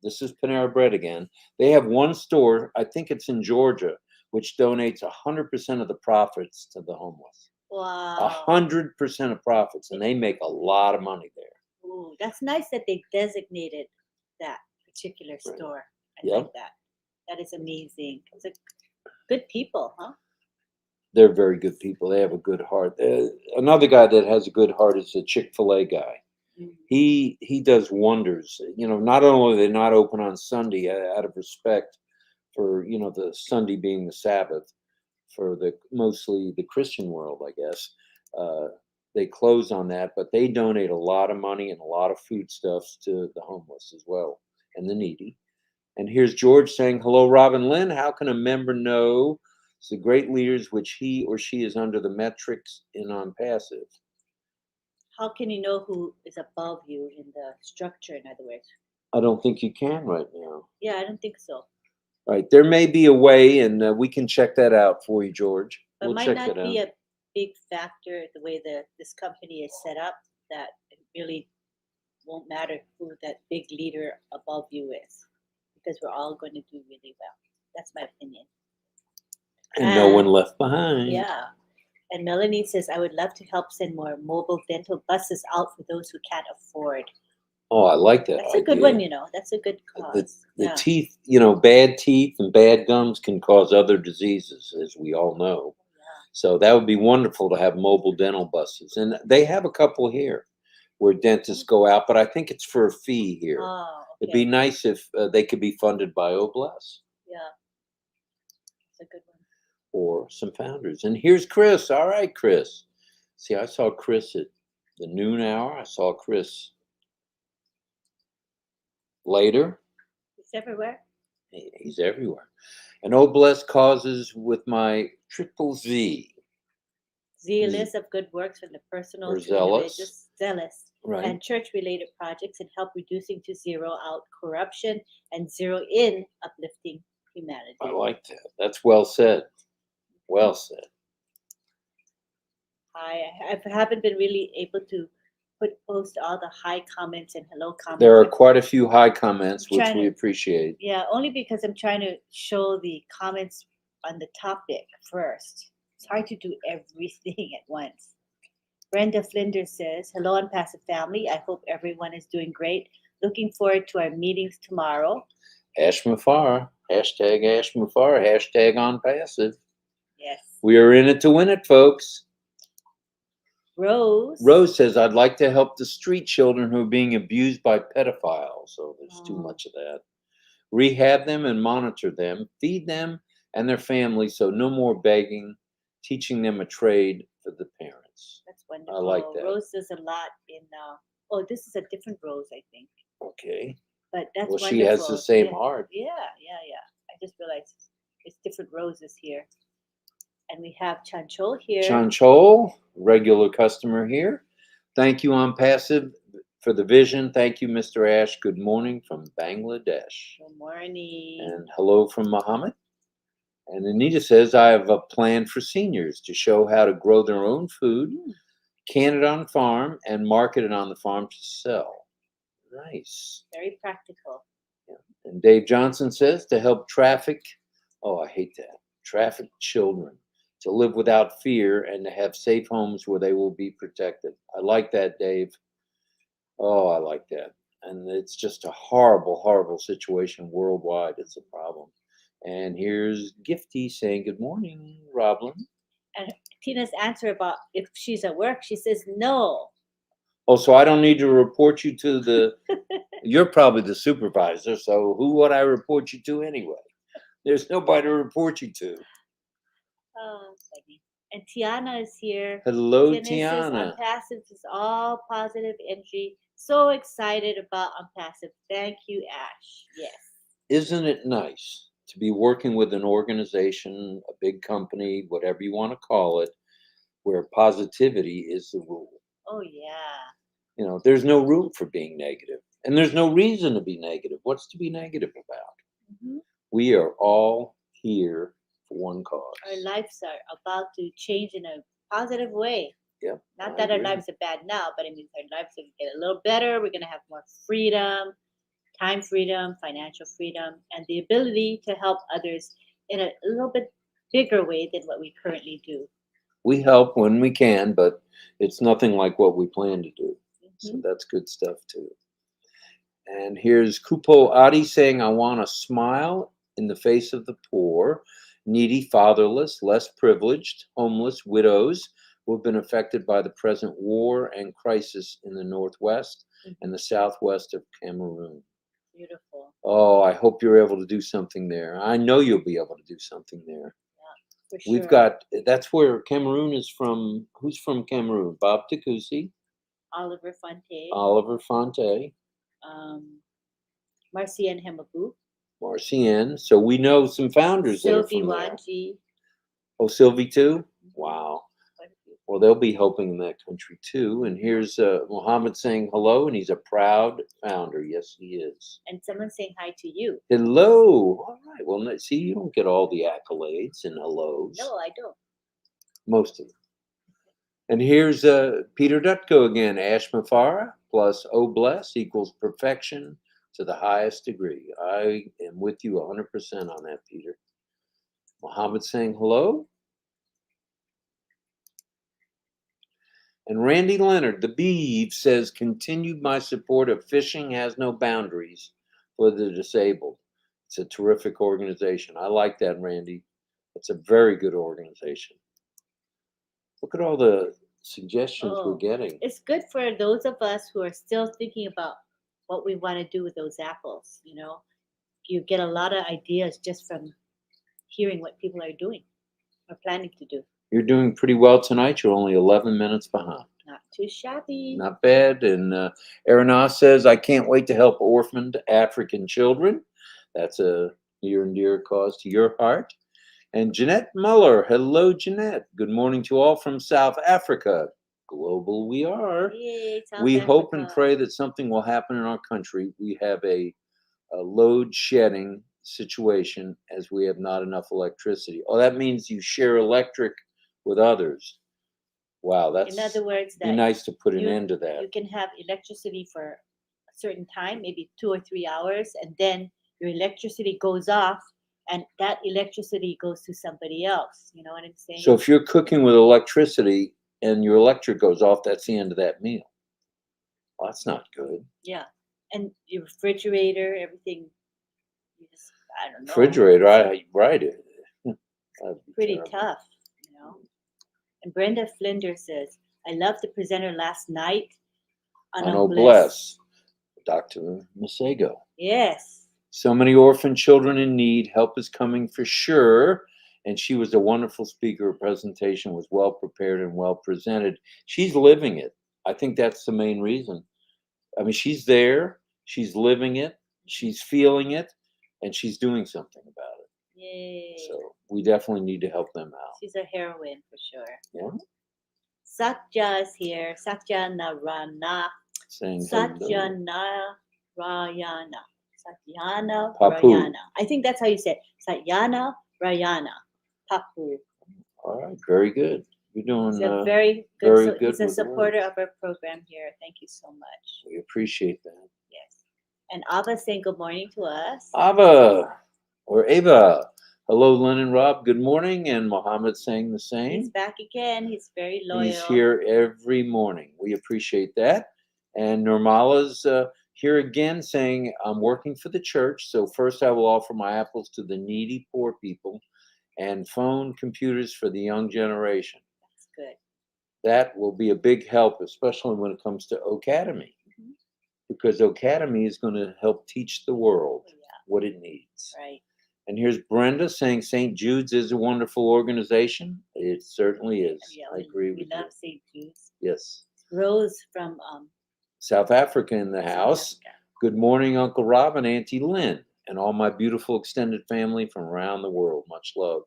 this is Panera Bread again, they have one store, I think it's in Georgia, which donates 100% of the profits to the homeless. Wow. 100% of profits, and they make a lot of money there. Ooh, that's nice that they designated that particular Right. store. I Yep. like that. That is amazing. It's a good people, huh? They're very good people. They have a good heart. Another guy that has a good heart is the Chick-fil-A guy. Mhm. He does wonders. Not only are they not open on Sunday out of respect for the Sunday being the Sabbath for mostly the Christian world, I guess. They close on that, but they donate a lot of money and a lot of foodstuffs to the homeless as well and the needy. And here's George saying, hello, Robin Lynn. How can a member know the great leaders which he or she is under the metrics in on passive? How can you know who is above you in the structure, in other words? I don't think you can right now. Yeah, I don't think so. Right. There may be a way, and we can check that out for you, George. But We'll might check not that be out. a big factor the way this company is set up, that it really won't matter who that big leader above you is, because we're all going to do really well. That's my opinion. And no one left behind. Yeah. And Melanie says, I would love to help send more mobile dental buses out for those who can't afford. Oh, I like that. That's a good one, That's a good cause. The teeth, bad teeth and bad gums can cause other diseases, as we all know. Yeah. So that would be wonderful to have mobile dental buses. And they have a couple here where dentists go out, but I think it's for a fee here. Oh, okay. It'd be nice if they could be funded by Oblast. Yeah. That's a good one. for some founders. And here's Chris. All right, Chris. See, I saw Chris at the noon hour. I saw Chris later. It's everywhere. He's everywhere. And oh, bless causes with my triple Z. Zealous of good works from the personal Or to zealous. religious, zealous, Right. and church-related projects and help reducing to zero out corruption and zero in uplifting humanity. I like that. That's well said. Well said. I haven't been really able to post all the hi comments and hello comments. There are quite a few high comments, which Trying we to- appreciate. Yeah, only because I'm trying to show the comments on the topic first. It's hard to do everything at once. Brenda Flinders says, hello, Unpassive family. I hope everyone is doing great. Looking forward to our meetings tomorrow. Ash Mafar. Hashtag Ash Mafar. Hashtag on passive. Yes. We are in it to win it, folks. Rose. Rose says, I'd like to help the street children who are being abused by pedophiles. So there's too much of that. Rehab them and monitor them. Feed them and their families so no more begging. Teaching them a trade for the parents. That's wonderful. I like that. Rose does a lot in, oh, this is a different Rose, I think. Okay. But that's Well, wonderful. she has the same Yeah. heart. Yeah. I just realized it's different roses here. And we have Chanchol here. Chanchol, regular customer here. Thank you on passive for the vision. Thank you, Mr. Ash. Good morning from Bangladesh. Good morning. And hello from Muhammad. And Anita says, I have a plan for seniors to show how to grow their own food, can it on farm, and market it on the farm to sell. Nice. Very practical. Yeah. And Dave Johnson says, to help traffic, oh, I hate that, traffic children to live without fear and to have safe homes where they will be protected. I like that, Dave. Oh, I like that. And it's just a horrible, horrible situation worldwide. It's a problem. And here's Gifty saying, good morning, RobLynn. And Tina's answer about if she's at work, she says no. Oh, so I don't need to report you to the, you're probably the supervisor, so who would I report you to anyway? There's nobody to report you to. Oh, funny. And Tiana is here. Hello, Says, Tiana. Unpassive is all positive energy. So excited about Unpassive. Thank you, Ash. Yes. Isn't it nice to be working with an organization, a big company, whatever you want to call it, where positivity is the rule? Oh, yeah. You know, there's no room for being negative, and there's no reason to be negative. What's to be negative about? Mm-hmm. We are all here for one cause. Our lives are about to change in a positive way. Yep. Not I that our agree. lives are bad now, but it means our lives are going to get a little better. We're going to have more freedom, time freedom, financial freedom, and the ability to help others in a little bit bigger way than what we currently do. We help when we can, but it's nothing like what we plan to do. So Mhm. that's good stuff too. And here's Kupo Adi saying, I want a smile in the face of the poor, needy, fatherless, less privileged, homeless, widows who have been affected by the present war and crisis in the Northwest and the Southwest of Cameroon. Beautiful. Oh, I hope you're able to do something there. I know you'll be able to do something there. For sure. We've got, that's where Cameroon is from. Who's from Cameroon? Bob Takusi, Oliver Fonte, Oliver Fonte, Marcienne Hemabu, Marcienne. So we know some founders that are Sylvie from there. Wanji. Oh, Sylvie too? Wow. Well, they'll be helping in that country too. And here's Mohammed saying hello, and he's a proud founder. Yes, he is. And someone saying hi to you. Hello. All right. Well, see, you don't get all the accolades and hellos. No, I don't. Most of them. And here's Peter Dutko again. Ash Mafara plus O bless equals perfection to the highest degree. I am with you 100% on that, Peter. Mohammed saying hello. And Randy Leonard, the Beeve, says, continued my support of Fishing Has No Boundaries for the Disabled. It's a terrific organization. I like that, Randy. It's a very good organization. Look at all the suggestions we're getting. It's good for those of us who are still thinking about what we want to do with those apples. You know, you get a lot of ideas just from hearing what people are doing. We're planning to do. You're doing pretty well tonight. You're only 11 minutes behind. Not too shabby. Not bad. And Arana says, I can't wait to help orphaned African children. That's a near and dear cause to your heart. And Jeanette Muller. Hello, Jeanette. Good morning to all from South Africa. Global we are. Yay, South We hope and Africa. pray that something will happen in our country. We have a load shedding situation as we have not enough electricity. Oh, that means you share electric with others. Wow, that's In other words, be that nice to put an you- end to that. you can have electricity for a certain time, maybe 2 or 3 hours, and then your electricity goes off, and that electricity goes to somebody else. You know what I'm saying? So if you're cooking with electricity and your electric goes off, that's the end of that meal. Well, that's not good. Yeah, and your refrigerator, everything. You just, I don't know. Refrigerator, right. That'd be Pretty terrible. tough, you know. And Brenda Flinders says, "I loved the presenter last night on Ano bless, Dr. Masego. Yes. So many orphan children in need. Help is coming for sure. And she was a wonderful speaker. Her presentation was well prepared and well presented. She's living it. I think that's the main reason. I mean, she's there, she's living it, she's feeling it, and she's doing something about it. Yay. So we definitely need to help them out. She's a heroine for sure. Yeah. Satya is here. Satya Narana. Saying hello. Satyana Rayana. Satyana Papu. Rayana. I think that's how you say it. Satyana Rayana. Papu. All right, very good. You're doing He's a very good, very good he's a with supporter words. of our program here. Thank you so much. We appreciate that. Yes. And Ava saying good morning to us. Ava or Ava. Hello, Lynn and Rob. Good morning. And Mohammed saying the same. He's back again. He's very loyal. He's here every morning. We appreciate that. And Normala's here again saying, I'm working for the church. So first I will offer my apples to the needy poor people and phone computers for the young generation. That's good. That will be a big help, especially when it comes to Academy, because Academy is going to help teach the world what it needs. Right. And here's Brenda saying St. Jude's is a wonderful organization. It certainly is. Yeah, I agree with we you. love St. Jude's. Yes. Rose from South Africa in the South house. Africa. Good morning, Uncle Rob and Auntie Lynn, and all my beautiful extended family from around the world. Much love.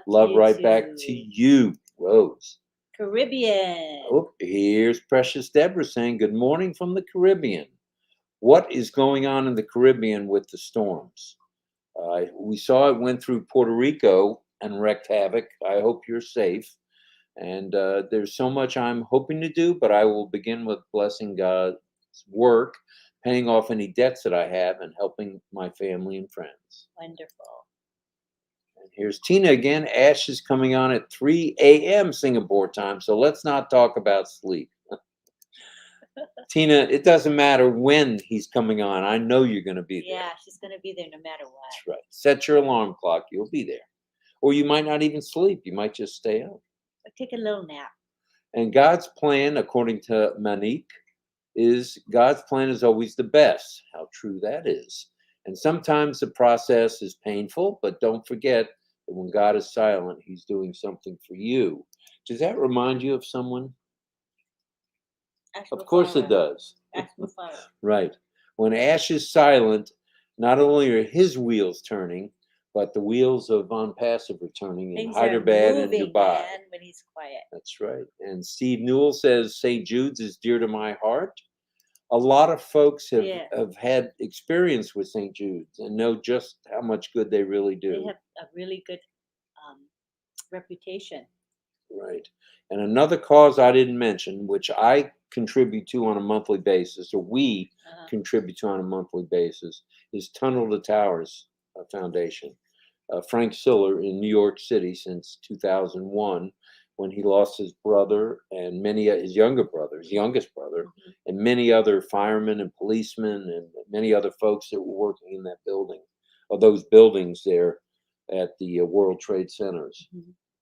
Love you right back too. to you, Rose. Caribbean. Oh, here's Precious Deborah saying, good morning from the Caribbean. What is going on in the Caribbean with the storms? We saw it went through Puerto Rico and wreaked havoc. I hope you're safe. And there's so much I'm hoping to do, but I will begin with blessing God's work, paying off any debts that I have, and helping my family and friends. Wonderful. And here's Tina again. Ash is coming on at 3 a.m. Singapore time, so let's not talk about sleep. Tina, it doesn't matter when he's coming on. I know you're going to be there. Yeah, she's going to be there no matter what. That's right. Set your alarm clock. You'll be there. Or you might not even sleep. You might just stay up. Or take a little nap. And God's plan, according to Manik, is God's plan is always the best. How true that is. And sometimes the process is painful, but don't forget that when God is silent, he's doing something for you. Does that remind you of someone? Of course it does. Right. When Ash is silent, not only are his wheels turning, but the wheels of Von Passive are turning in Things Hyderabad are and moving, Dubai. man, when he's quiet. That's right. And Steve Newell says St. Jude's is dear to my heart. A lot of folks have had experience with St. Jude's and know just how much good they really do. They have a really good reputation. Right. And another cause I didn't mention, which I contribute to on a monthly basis, or we contribute to on a monthly basis, is Tunnel to Towers Foundation. Frank Siller in New York City since 2001, when he lost his brother and his youngest brother, and many other firemen and policemen and many other folks that were working in that building, or those buildings there at the World Trade Centers.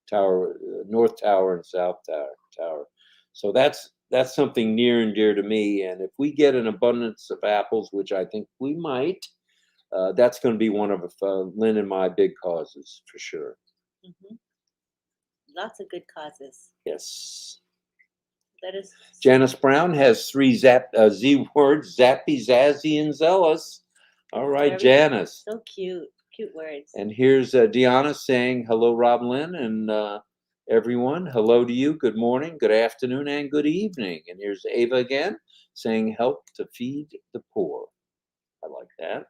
Tower, North Tower and South Tower. So that's something near and dear to me. And if we get an abundance of apples, which I think we might, that's going to be one of Lynn and my big causes for sure. lots of good causes. Yes. That is Janice Brown has three Z words: zappy, zazzy, and zealous. All right, very Janice. so cute. Cute words. And here's Deanna saying, hello, RobLynn, and everyone. Hello to you. Good morning, good afternoon, and good evening. And here's Ava again saying, help to feed the poor. I like that.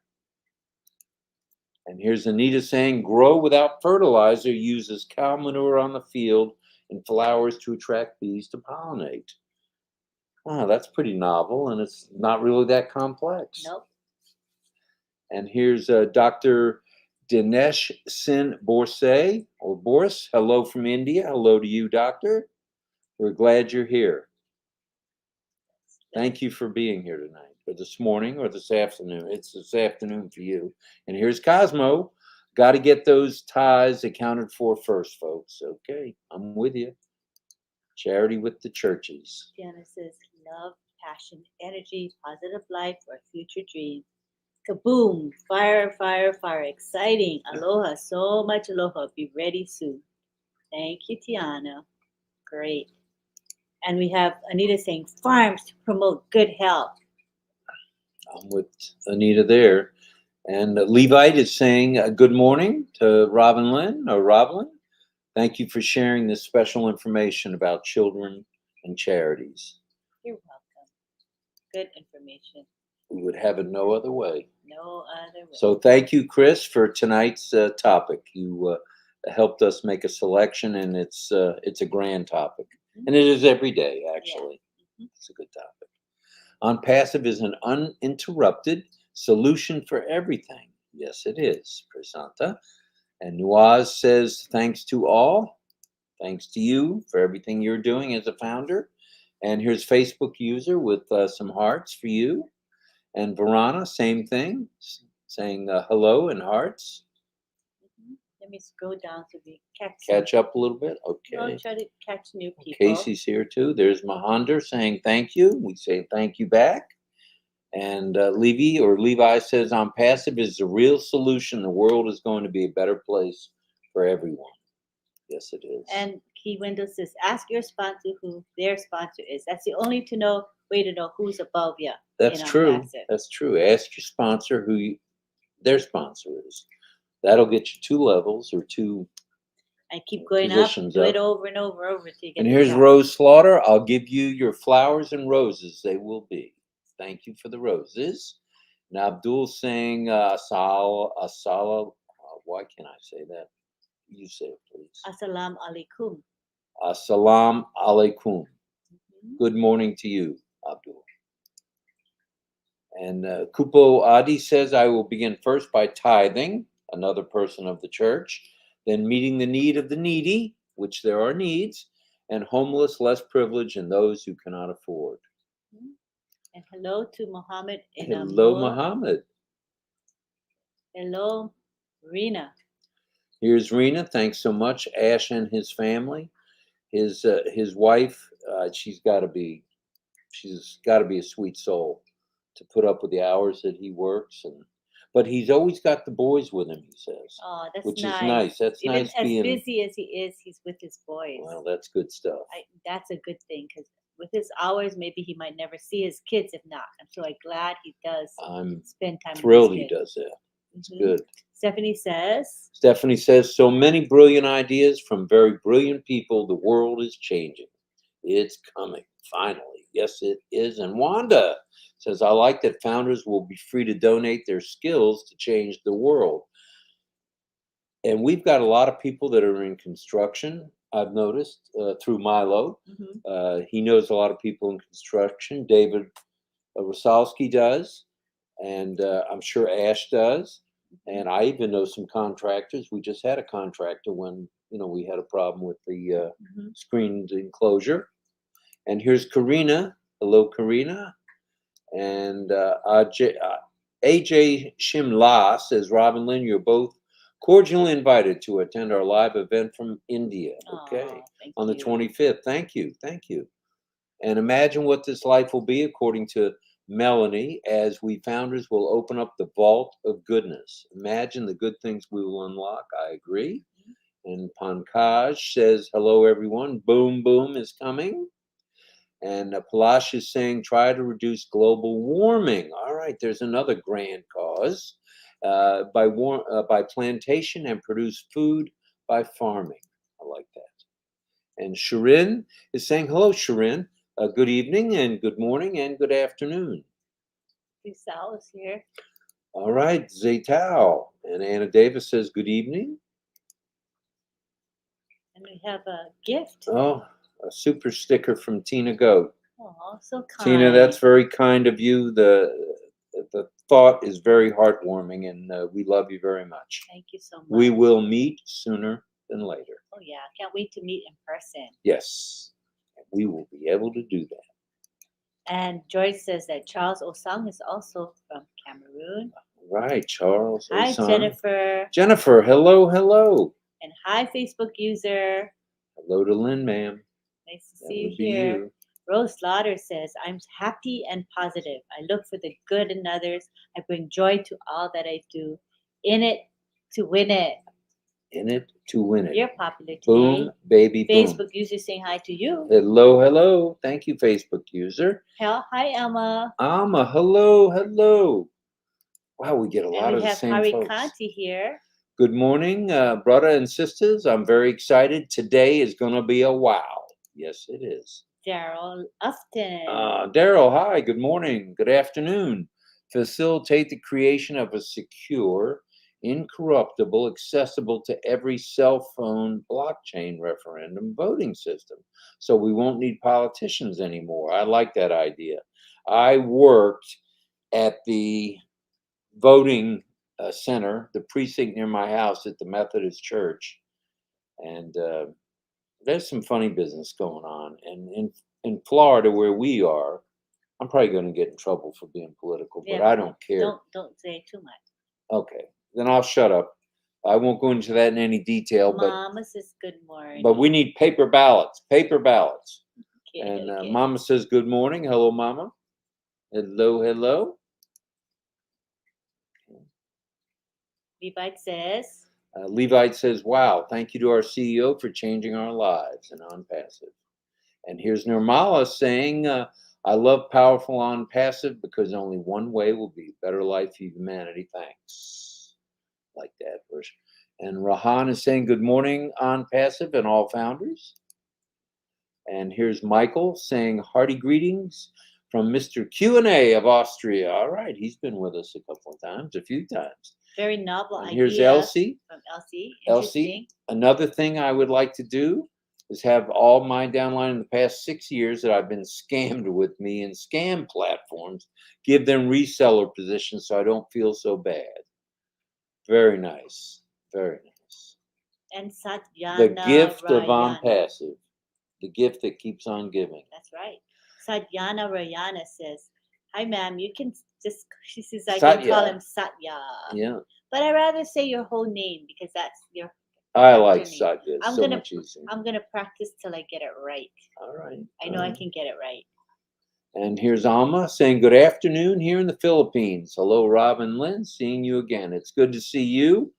And here's Anita saying, grow without fertilizer, uses cow manure on the field and flowers to attract bees to pollinate. Wow, that's pretty novel, and it's not really that complex. Nope. And here's Dr. Dinesh Sin Borsay, or Boris. Hello from India. Hello to you, doctor. We're glad you're here. Thank you for being here tonight, or this morning, or this afternoon. It's this afternoon for you. And here's Cosmo. Got to get those ties accounted for first, folks. Okay, I'm with you. Charity with the churches. Diana says, love, passion, energy, positive life, or future dreams. Kaboom! Fire, fire, fire. Exciting. Aloha. So much aloha. Be ready soon. Thank you, Tiana. Great. And we have Anita saying, farms to promote good health. I'm with Anita there. And Levite is saying good morning to RobLynn. Thank you for sharing this special information about children and charities. You're welcome. Good information. We would have it no other way. No other way. So thank you, Chris, for tonight's topic. You helped us make a selection, and it's a grand topic. And it is every day, actually. Yeah. It's a good topic. On passive is an uninterrupted solution for everything. Yes, it is, Prasanta. And Nuaz says, thanks to all. Thanks to you for everything you're doing as a founder. And here's Facebook user with some hearts for you. And Varana, same thing, saying hello and hearts. Let me scroll down so we catch up a little bit. Okay. I'll try to catch new people. Casey's here too. There's Mahander saying thank you. We say thank you back. And Levi says, on passive is the real solution. The world is going to be a better place for everyone. Yes, it is. And Key Window says, ask your sponsor who their sponsor is. That's the only way to know who's above you. That's true. Passive. That's true. Ask your sponsor who their sponsor is. That'll get you 2 levels or 2. And keep going up. Do it over and over till you get. And here's Rose Slaughter. I'll give you your flowers and roses. They will be. Thank you for the roses. And Abdul saying asala. Why can't I say that? You say it, please. Assalamu alaikum. Assalamu alaikum. Good morning to you, Abdul. And Kupo Adi says, I will begin first by tithing, another person of the church, then meeting the need of the needy, which there are needs, and homeless, less privileged, and those who cannot afford. And hello to Mohammed. Hello, Mohammed. Hello, Rena. Here's Rena. Thanks so much. Ash and his family. His wife, she's got to be a sweet soul to put up with the hours that he works, but he's always got the boys with him, he says. Oh, that's which nice. Is nice. That's even nice. As busy as he is, he's with his boys. Well, that's good stuff. That's a good thing, because with his hours, maybe he might never see his kids if not. I'm so glad he does spend time thrilled with his he kids. does that. It's good. Stephanie says, so many brilliant ideas from very brilliant people. The world is changing. It's coming, finally. Yes, it is. And Wanda says, I like that founders will be free to donate their skills to change the world. And we've got a lot of people that are in construction, I've noticed, through Milo. He knows a lot of people in construction. David Rosalski does. And I'm sure Ash does. And I even know some contractors. We just had a contractor when, we had a problem with the screened enclosure. And here's Karina. Hello, Karina. And AJ Shimla says, RobLynn, you're both cordially invited to attend our live event from India. Okay. On the 25th. Thank you. Thank you. And imagine what this life will be, according to Melanie, as we founders will open up the vault of goodness. Imagine the good things we will unlock. I agree. And Pankaj says, hello, everyone. Boom, boom is coming. And Palash is saying, try to reduce global warming. All right, there's another grand cause. By plantation and produce food by farming. I like that. And Shirin is saying, hello, Shirin. Good evening and good morning and good afternoon. Sal is here. All right, Zaytao. And Anna Davis says, good evening. And we have a gift. Oh, a super sticker from Tina Goat. Oh, so kind. Tina, that's very kind of you. The thought is very heartwarming, and we love you very much. Thank you so much. We will meet sooner than later. Oh, yeah. Can't wait to meet in person. Yes, we will be able to do that. And Joyce says that Charles Osang is also from Cameroon. Right, Charles. Hi, Osang. Jennifer. Jennifer, hello, hello. And hi, Facebook user. Hello to Lynn, ma'am. Nice to That see you would be here. you. Rose Slaughter says, I'm happy and positive. I look for the good in others. I bring joy to all that I do. In it to win it. In it to win it. You're popular today. Boom, baby, boom. Facebook user saying hi to you. Hello, hello. Thank you, Facebook user. Hi, Emma. Alma, hello, hello. Wow, we get a lot And of we the have same Hari folks. Kanti here. Good morning, brother and sisters. I'm very excited. Today is going to be a wow. Yes, it is. Daryl Upton. Daryl, hi. Good morning. Good afternoon. Facilitate the creation of a secure, incorruptible, accessible to every cell phone blockchain referendum voting system. So we won't need politicians anymore. I like that idea. I worked at the voting center, the precinct near my house at the Methodist Church, and there's some funny business going on. And in Florida, where we are, I'm probably going to get in trouble for being political, but I don't care. Don't say too much. Okay, then I'll shut up. I won't go into that in any detail. Mama says good morning. But we need paper ballots. Paper ballots. Okay, And okay. Mama says good morning. Hello, Mama. Hello, hello. Levite says. Levite says, wow, thank you to our CEO for changing our lives and on passive. And here's Nirmala saying, I love powerful on passive because only one way will be a better life for humanity. Thanks. Like that verse. And Rahan is saying, good morning on passive and all founders. And here's Michael saying, hearty greetings from Mr. Q&A of Austria. All right, he's been with us a couple of times, a few times. Very novel idea. Here's Elsie. From Elsie. Elsie, another thing I would like to do is have all my downline in the past 6 years that I've been scammed with me in scam platforms, give them reseller positions so I don't feel so bad. Very nice. Very nice. And Satyana The gift of Rayana. on passive. The gift that keeps on giving. That's right. Satyana Rayana says, hi, ma'am. You can just, she says, I Satya. can call him Satya. Yeah. But I'd rather say your whole name because that's your. I like name. Satya. It's so much easier. I'm going to practice till I get it right. All right. I know I can get it right. And here's Alma saying, good afternoon here in the Philippines. Hello, Rob and Lynn. Seeing you again. It's good to see you.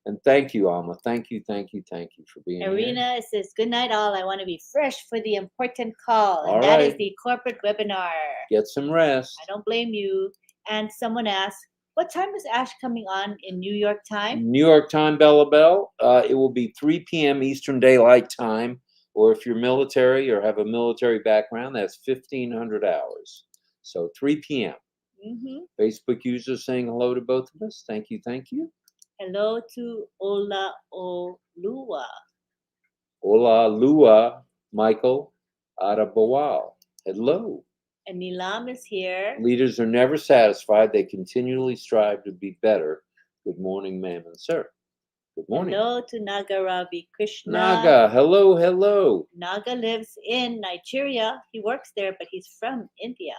And thank you, Alma. Thank you, thank you, thank you for being Arena here. says, good night, all. I want to be fresh for the important call. And All that is right. the corporate webinar. Get some rest. I don't blame you. And someone asked, what time is Ash coming on in New York time? New York time, Bella Bell. It will be 3 p.m. Eastern Daylight Time. Or if you're military or have a military background, that's 1,500 hours. So 3 p.m. Mm-hmm. Facebook users saying hello to both of us. Thank you, thank you. Hello to Ola Olua. Ola Lua, Michael Arabawal. Hello. And Nilam is here. Leaders are never satisfied. They continually strive to be better. Good morning, ma'am and sir. Good morning. Hello to Naga Ravi Krishna. Naga, hello, hello. Naga lives in Nigeria. He works there, but he's from India.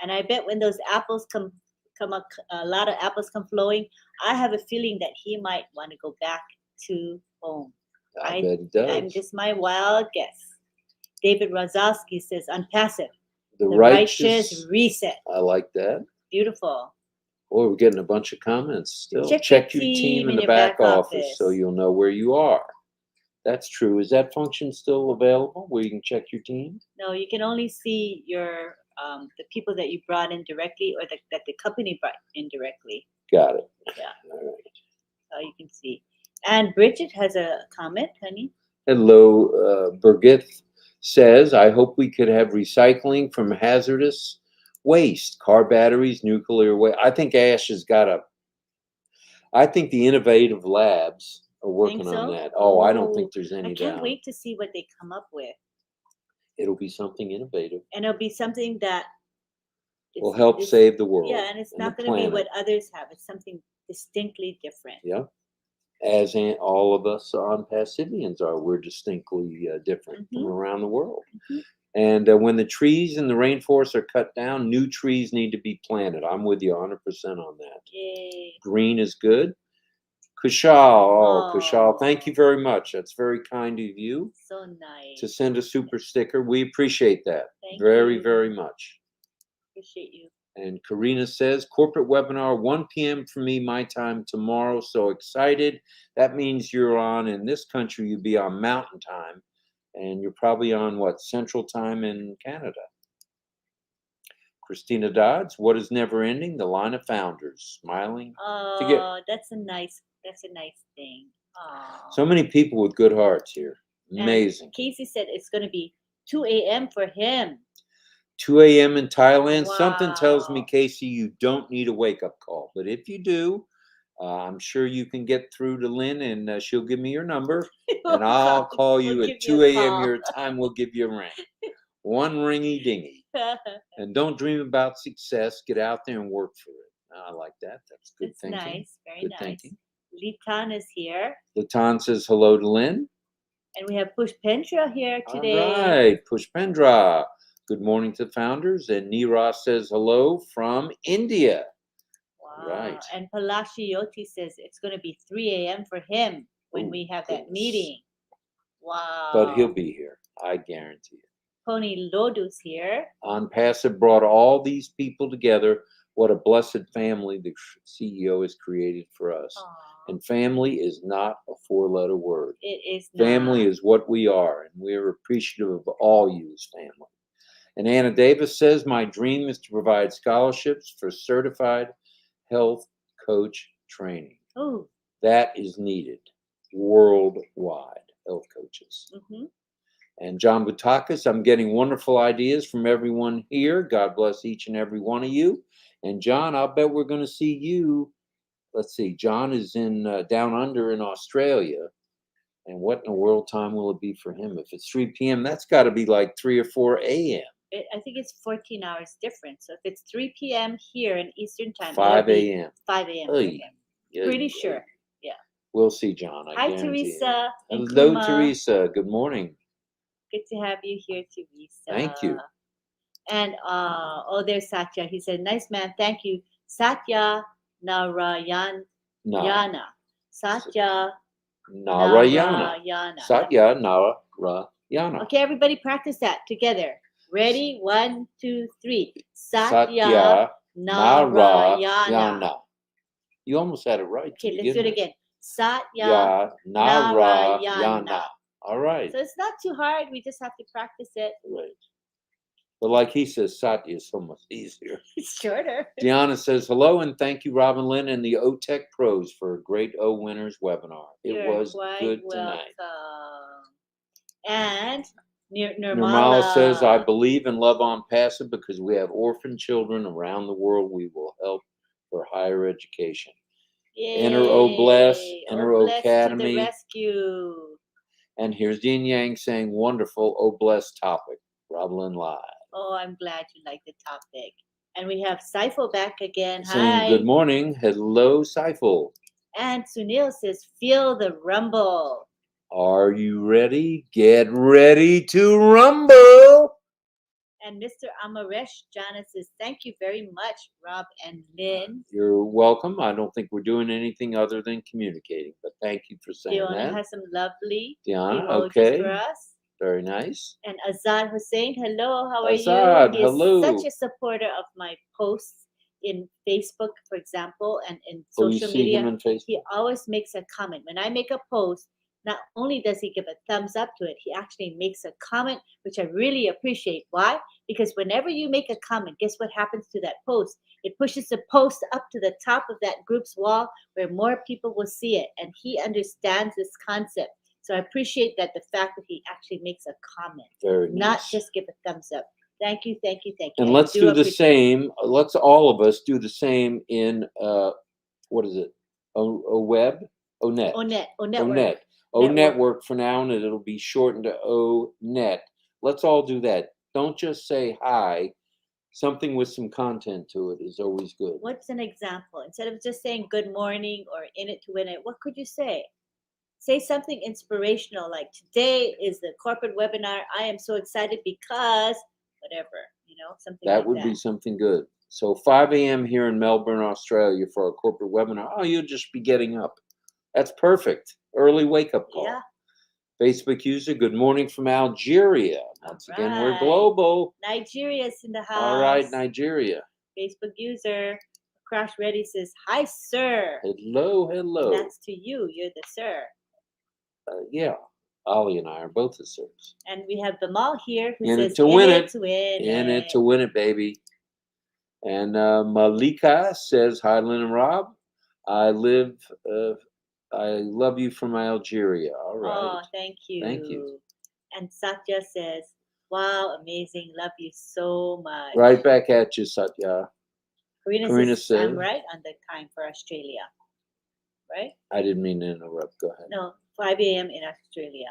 And I bet when those apples come up, a lot of apples come flowing, I have a feeling that he might want to go back to home. I bet he does. I'm just my wild guess. David Rozowski says, unpassive. The righteous reset. I like that. Beautiful. Oh, we're getting a bunch of comments still. Check your your team team in the your back office so you'll know where you are. That's true. Is that function still available where you can check your team? No, you can only see your the people that you brought in directly or that the company brought in directly. Got it. Yeah. All right. So you can see. And Bridget has a comment, honey. Hello, Birgit says, I hope we could have recycling from hazardous waste, car batteries, nuclear waste. I think Ash has got I think the innovative labs are working on so? that. Oh, I don't Oh, think there's any I can't doubt. wait to see what they come up with. It'll be something innovative. And it'll be something that Will help save the world. Yeah, and it's and not the going to be planet. what others have. It's something distinctly different. Yeah. As all of us on Pacifians are, we're distinctly different from around the world. And when the trees in the rainforest are cut down, new trees need to be planted. I'm with you 100% on that. Yay. Green is good. Kushal, Kushal, thank you very much. That's very kind of you. So nice. To send a super sticker. We appreciate that. Thank very, you. very much. Appreciate you. And Karina says, corporate webinar, 1 p.m. for me, my time tomorrow. So excited. That means you're on, in this country, you'd be on Mountain Time. And you're probably on, what, Central Time in Canada. Christina Dodds, what is never ending? The line of founders. Smiling. Oh, that's a nice thing. Aww. So many people with good hearts here. Amazing. And Casey said it's going to be 2 a.m. for him. 2 a.m. in Thailand. Wow. Something tells me, Casey, you don't need a wake-up call. But if you do, I'm sure you can get through to Lynn, and she'll give me your number, and I'll call you at 2 a.m. your time. We'll give you a ring. One ringy dingy. And don't dream about success. Get out there and work for it. I like that. That's good thinking. Nice. Very good nice. Thinking. Litan is here. Litan says hello to Lynn. And we have Pushpendra here today. All right. Pushpendra. Good morning to the founders. And Neera says hello from India. Wow. Right. And Palashiyoti says it's going to be 3 a.m. for him when we have that meeting. Wow. But he'll be here. I guarantee it. Pony Lodu's here. On Passive brought all these people together. What a blessed family the CEO has created for us. Aww. And family is not a 4-letter word. It is not. Family is what we are, and we're appreciative of all you as family. And Anna Davis says, my dream is to provide scholarships for certified health coach training. Ooh. That is needed worldwide, health coaches. And John Boutakis, I'm getting wonderful ideas from everyone here. God bless each and every one of you. And John, I'll bet we're going to see you. Let's see, John is in down under in Australia. And what in the world time will it be for him? If it's 3 p.m., that's got to be like 3 or 4 a.m. I think it's 14 hours difference. So if it's 3 p.m. here in Eastern time, 5 a.m. 5 a.m. Pretty sure. Yeah. We'll see, John. I Hi, guarantee Teresa. you. Hello, Kuma. Teresa. Good morning. Good to have you here, Teresa. Thank you. And there's Satya. He said, nice man. Thank you. Satya Narayana. Satya Narayana. Satya Narayana. Okay, everybody practice that together. Ready? 1, 2, 3. Satya Narayana. Narayana. You almost had it right. Okay, let's do it again. Satya Narayana. All right. So it's not too hard. We just have to practice it. Right. But like he says, Satya is so much easier. It's shorter. Deanna says, hello and thank you, RobLynn and the OTech Pros for a great O Winners webinar. It was good tonight. And Nirmala says, I believe and love on Passive because we have orphan children around the world we will help for higher education. Yay. Enter O Bless, enter O Academy. To the rescue. And here's Dean Yang saying, wonderful O Bless topic, RobLynn Live. Oh, I'm glad you like the topic. And we have Saiful back again. Saying hi. Good morning. Hello, Saiful. And Sunil says, feel the rumble. Are you ready? Get ready to rumble. And Mr. Amaresh Jana says, thank you very much, Rob and Lynn. You're welcome. I don't think we're doing anything other than communicating, but thank you for saying Diana that. has some lovely Diana, emojis okay. for us. Very nice. And Azad Hussein, hello, how are Azad, you? He's hello. such a supporter of my posts in Facebook, for example, and in social you see media. him on Facebook? He always makes a comment. When I make a post, not only does he give a thumbs up to it, he actually makes a comment, which I really appreciate. Why? Because whenever you make a comment, guess what happens to that post? It pushes the post up to the top of that group's wall where more people will see it. And he understands this concept. So I appreciate that, the fact that he actually makes a comment, Very not nice. just give a thumbs up. Thank you, thank you, thank you. And I let's do the appreciate- same. Let's all of us do the same in what is it? O-Web? O-Net. O-Net. O-Net. O-Network for now, and it'll be shortened to O-Net. Let's all do that. Don't just say hi. Something with some content to it is always good. What's an example? Instead of just saying good morning or in it to win it, what could you say? Say something inspirational, like today is the corporate webinar. I am so excited because whatever, something That like would that. be something good. So 5 a.m. here in Melbourne, Australia for our corporate webinar. Oh, you'll just be getting up. That's perfect. Early wake-up call. Yeah. Facebook user, good morning from Algeria. Once again, we're Alright. global. Nigeria's in the house. All right, Nigeria. Facebook user, Crash Ready says, hi, sir. Hello, hello. And that's to you. You're the sir. Yeah, Ollie and I are both the sirs. And we have Bimal here who In says, it to win it. to win In it. it to win it, baby. And Malika says, hi, Lynn and Rob. I love you from Algeria. All right. Oh, thank you. Thank you. And Satya says, wow, amazing. Love you so much. Right back at you, Satya. Karina says, I'm right on the time for Australia. Right? I didn't mean to interrupt. Go ahead. No, 5 a.m. in Australia.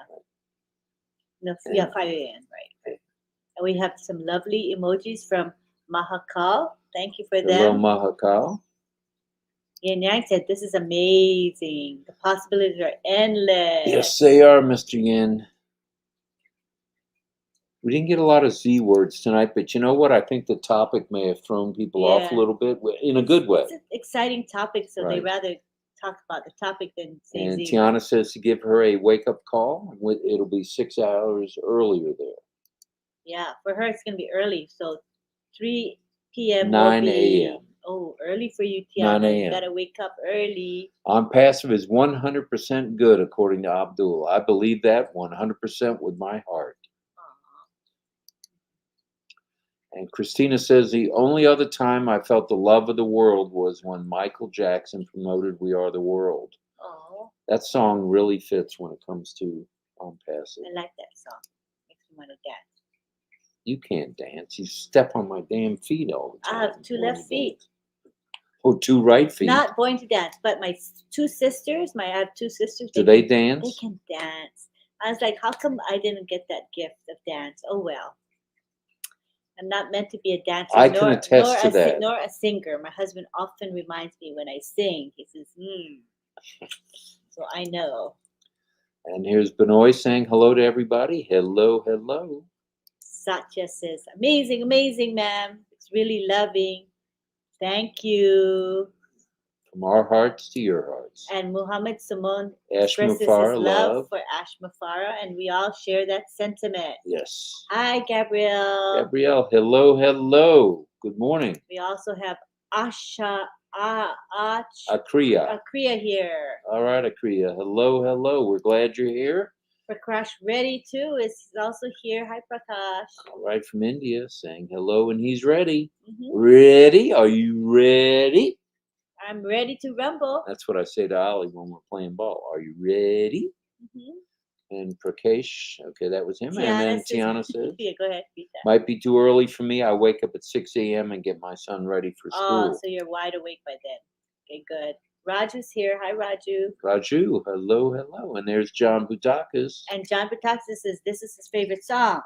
No, yeah, 5 a.m. Right. And we have some lovely emojis from Mahakal. Thank you for Hello, them. Mahakal. Yin Yang said, this is amazing. The possibilities are endless. Yes, they are, Mr. Yin. We didn't get a lot of Z words tonight, but you know what? I think the topic may have thrown people off a little bit in a good way. It's an exciting topic, so they Right. rather talk about the topic than say And Z Tiana words. says to give her a wake-up call. It'll be 6 hours earlier there. Yeah, for her it's going to be early. So 3 p.m. 9 will be, a.m. Oh, early for you, 9 Tiana. You a.m. got to wake up early. On passive is 100% good, according to Abdul. I believe that 100% with my heart. And Christina says, the only other time I felt the love of the world was when Michael Jackson promoted We Are the World. Oh, That song really fits when it comes to On Passive. I like that song. Makes me want to dance. You can't dance. You step on my damn feet all the time. I have 2 left feet. Oh, 2 right feet. Not going to dance, but my 2 sisters, I have 2 sisters. Do they dance? They can dance. I was like, how come I didn't get that gift of dance? Oh, well. I'm not meant to be a dancer. I can attest to that. Nor a singer. My husband often reminds me when I sing. He says, So I know. And here's Benoit saying hello to everybody. Hello, hello. Satya says, amazing, amazing, ma'am. It's really loving. Thank you. From our hearts to your hearts. And Muhammad Simon Ash expresses his Mufara, love for Ash Mufara, and we all share that sentiment. Yes. Hi, Gabrielle. Gabrielle, hello, hello. Good morning. We also have Akriya Akriya. here. All right, Akriya. Hello, hello. We're glad you're here. Prakash Reddy too is also here. Hi, Prakash. All right, from India, saying hello, and he's ready. Mm-hmm. Ready? Are you ready? I'm ready to rumble. That's what I say to Ollie when we're playing ball. Are you ready? Mm-hmm. And Prakash, okay, that was him. Tiana and then says, Tiana says, yeah, go ahead, read that. might be too early for me. I wake up at 6 a.m. and get my son ready for school. Oh, so you're wide awake by then. Okay, good. Raju's here. Hi, Raju. Raju, hello, hello. And there's John Butakas. And John Butakas says this is his favorite song.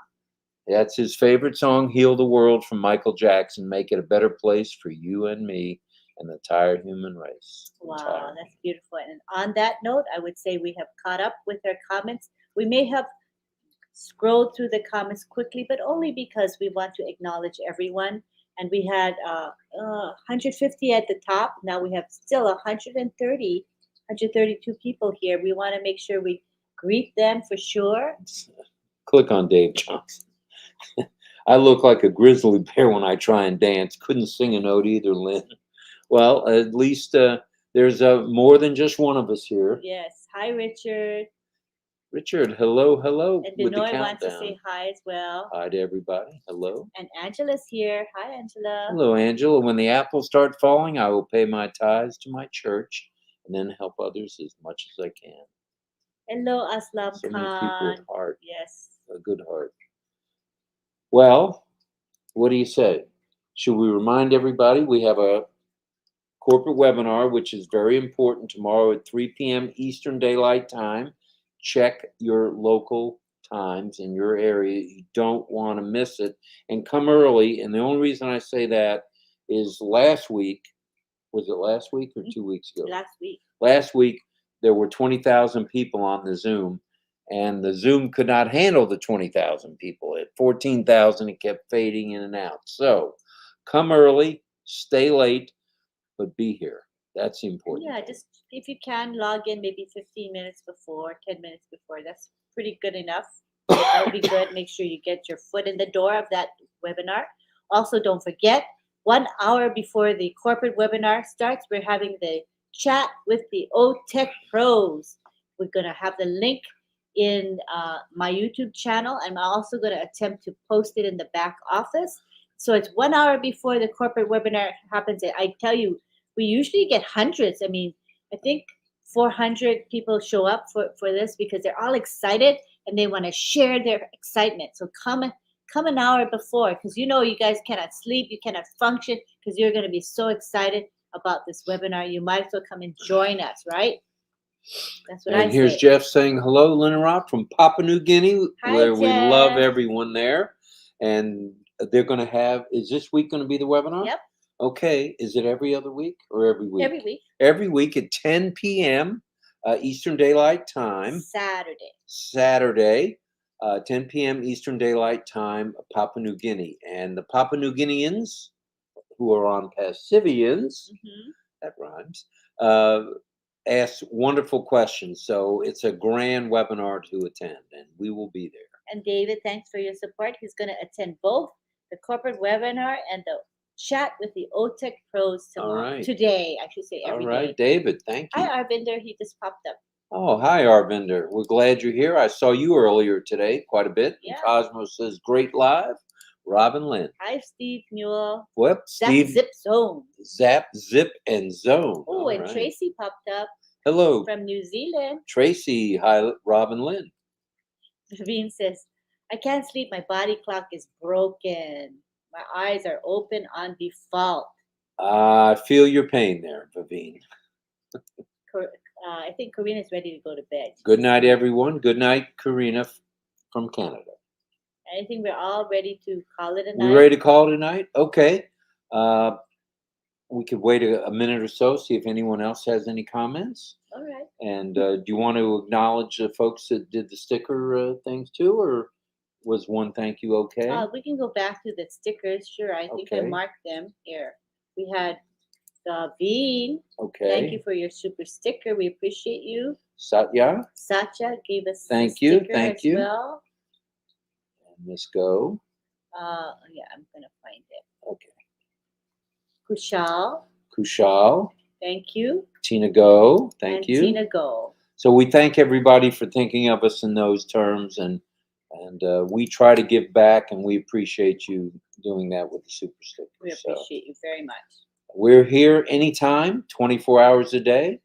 That's his favorite song, Heal the World, from Michael Jackson. Make it a better place for you and me and the entire human race. Wow, that's beautiful. And on that note, I would say we have caught up with our comments. We may have scrolled through the comments quickly, but only because we want to acknowledge everyone. And we had 150 at the top. Now we have still 132 people here. We want to make sure we greet them for sure. Click on Dave Johnson. I look like a grizzly bear when I try and dance. Couldn't sing a note either, Lynn. Well, at least there's more than just one of us here. Yes. Hi, Richard. Richard, hello, hello And with the Benoit wants to countdown. say hi as well. Hi to everybody. Hello. And Angela's here. Hi, Angela. Hello, Angela. When the apples start falling, I will pay my tithes to my church and then help others as much as I can. Hello, Aslam So many people with Khan. heart, Yes. a good heart. Well, what do you say? Should we remind everybody we have a corporate webinar, which is very important, tomorrow at 3 p.m. Eastern Daylight Time. Check your local times in your area. You don't want to miss it. And come early. And the only reason I say that is last week, was it last week or 2 weeks ago? Last week. Last week, there were 20,000 people on the Zoom, and the Zoom could not handle the 20,000 people. At 14,000, it kept fading in and out. So come early, stay late, but be here. That's the important. Yeah, thing. just if you can log in maybe 15 minutes before, 10 minutes before. That's pretty good enough. That would be good. Make sure you get your foot in the door of that webinar. Also, don't forget, 1 hour before the corporate webinar starts, we're having the chat with the O-Tech pros. We're going to have the link in my YouTube channel. I'm also going to attempt to post it in the back office. So it's 1 hour before the corporate webinar happens. And I tell you, we usually get hundreds. I mean, I think 400 people show up for this because they're all excited and they want to share their excitement. So come an hour before, because you guys cannot sleep, you cannot function because you're going to be so excited about this webinar. You might as well come and join us, right? That's what I And here's say. Jeff saying hello, Lynn Rock from Papua New Guinea, Hi, where we love Jeff. everyone there. And they're going to have, is this week going to be the webinar? Yep. Okay. Is it every other week or every week? Every week. Every week at 10 p.m. Eastern Daylight Time. Saturday, 10 p.m. Eastern Daylight Time, Papua New Guinea. And the Papua New Guineans, who are on Pacifians, that rhymes, ask wonderful questions. So it's a grand webinar to attend, and we will be there. And David, thanks for your support. He's going to attend both the corporate webinar and the chat with the O-Tech pros tomorrow. All right. Today, I should say every day. All right, David, thank you. Hi, Arvinder. He just popped up. Oh, hi, Arvinder. We're glad you're here. I saw you earlier today quite a bit. Yeah. Cosmos says, great live. RobLynn Live. Hi, Steve Newell. Whoop, Steve. Zip Zone. Zap, Zip, and Zone. Oh, and right. Tracy popped up. Hello. From New Zealand. Tracy, hi, RobLynn Live. Vivine says, I can't sleep. My body clock is broken. My eyes are open on default. I feel your pain there, Vivine. I think Karina's ready to go to bed. Good night, everyone. Good night, Karina from Canada. I think we're all ready to call it a night. We ready to call it a night? Okay. We could wait a minute or so, see if anyone else has any comments. All right. And do you want to acknowledge the folks that did the sticker things too, or was one thank you okay? We can go back to the stickers. Sure. I think I marked them here. We had Daveen. Okay. Thank you for your super sticker. We appreciate you. Satya. Satya gave us thank a you. sticker Thank as you. well. And Miss Go. Yeah, I'm gonna find it. Okay. Kushal. Kushal. Thank you. Tina Go. Thank you. Tina Go. So we thank everybody for thinking of us in those terms, and we try to give back, and we appreciate you doing that with the super sticker. We appreciate you very much. We're here anytime, 24 hours a day.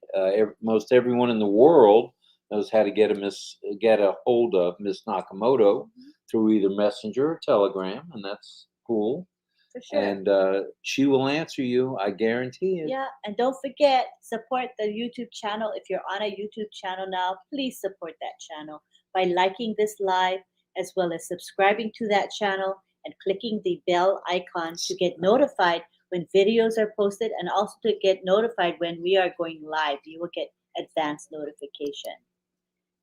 Most everyone in the world knows how to get a hold of Miss Nakamoto through either Messenger or Telegram, and that's cool. For sure. And she will answer you, I guarantee it. Yeah, and don't forget, support the YouTube channel. If you're on a YouTube channel now, please support that channel by liking this live, as well as subscribing to that channel and clicking the bell icon to get notified when videos are posted, and also to get notified when we are going live. You will get advanced notification.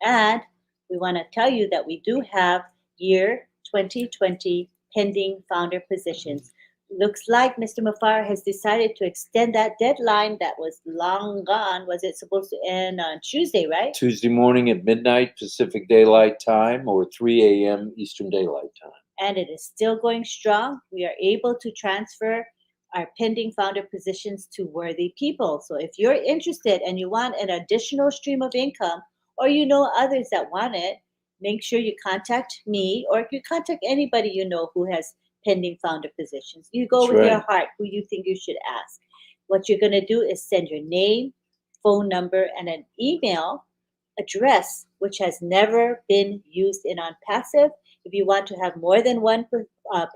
And we want to tell you that we do have year 2020 pending founder positions. Looks like Mr. Mafar has decided to extend that deadline that was long gone. Was it supposed to end on Tuesday, right? Tuesday morning at midnight Pacific Daylight Time or 3 a.m. Eastern Daylight Time. And it is still going strong. We are able to transfer our pending founder positions to worthy people. So if you're interested and you want an additional stream of income, or you know others that want it, make sure you contact me or you contact anybody you know who has pending founder positions. You go That's with your right. heart who you think you should ask. What you're going to do is send your name, phone number, and an email address which has never been used in on passive. If you want to have more than one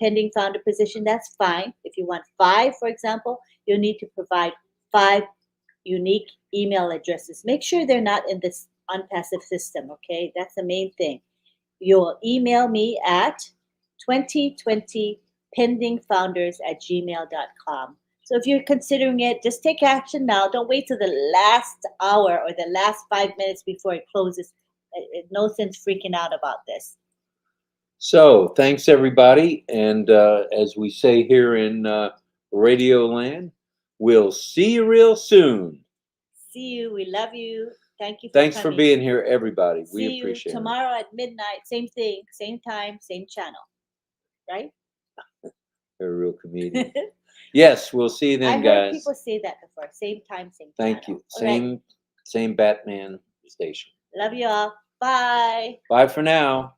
pending founder position, that's fine. If you want five, for example, you'll need to provide five unique email addresses. Make sure they're not in this unpassive system, okay? That's the main thing. You'll email me at 2020pendingfounders@gmail.com. So if you're considering it, just take action now. Don't wait till the last hour or the last 5 minutes before it closes. No sense freaking out about this. So thanks everybody, and as we say here in Radio Land, we'll see you real soon. See you. We love you. Thank you for Thanks coming. for being here, everybody. We See you appreciate it. tomorrow at midnight. Same thing, same time, same channel. Right? You're a real comedian. Yes, we'll see you then, I heard guys. people say that before. Same time, same Thank channel. you. All right. Same Batman station. Love you all. Bye. Bye for now.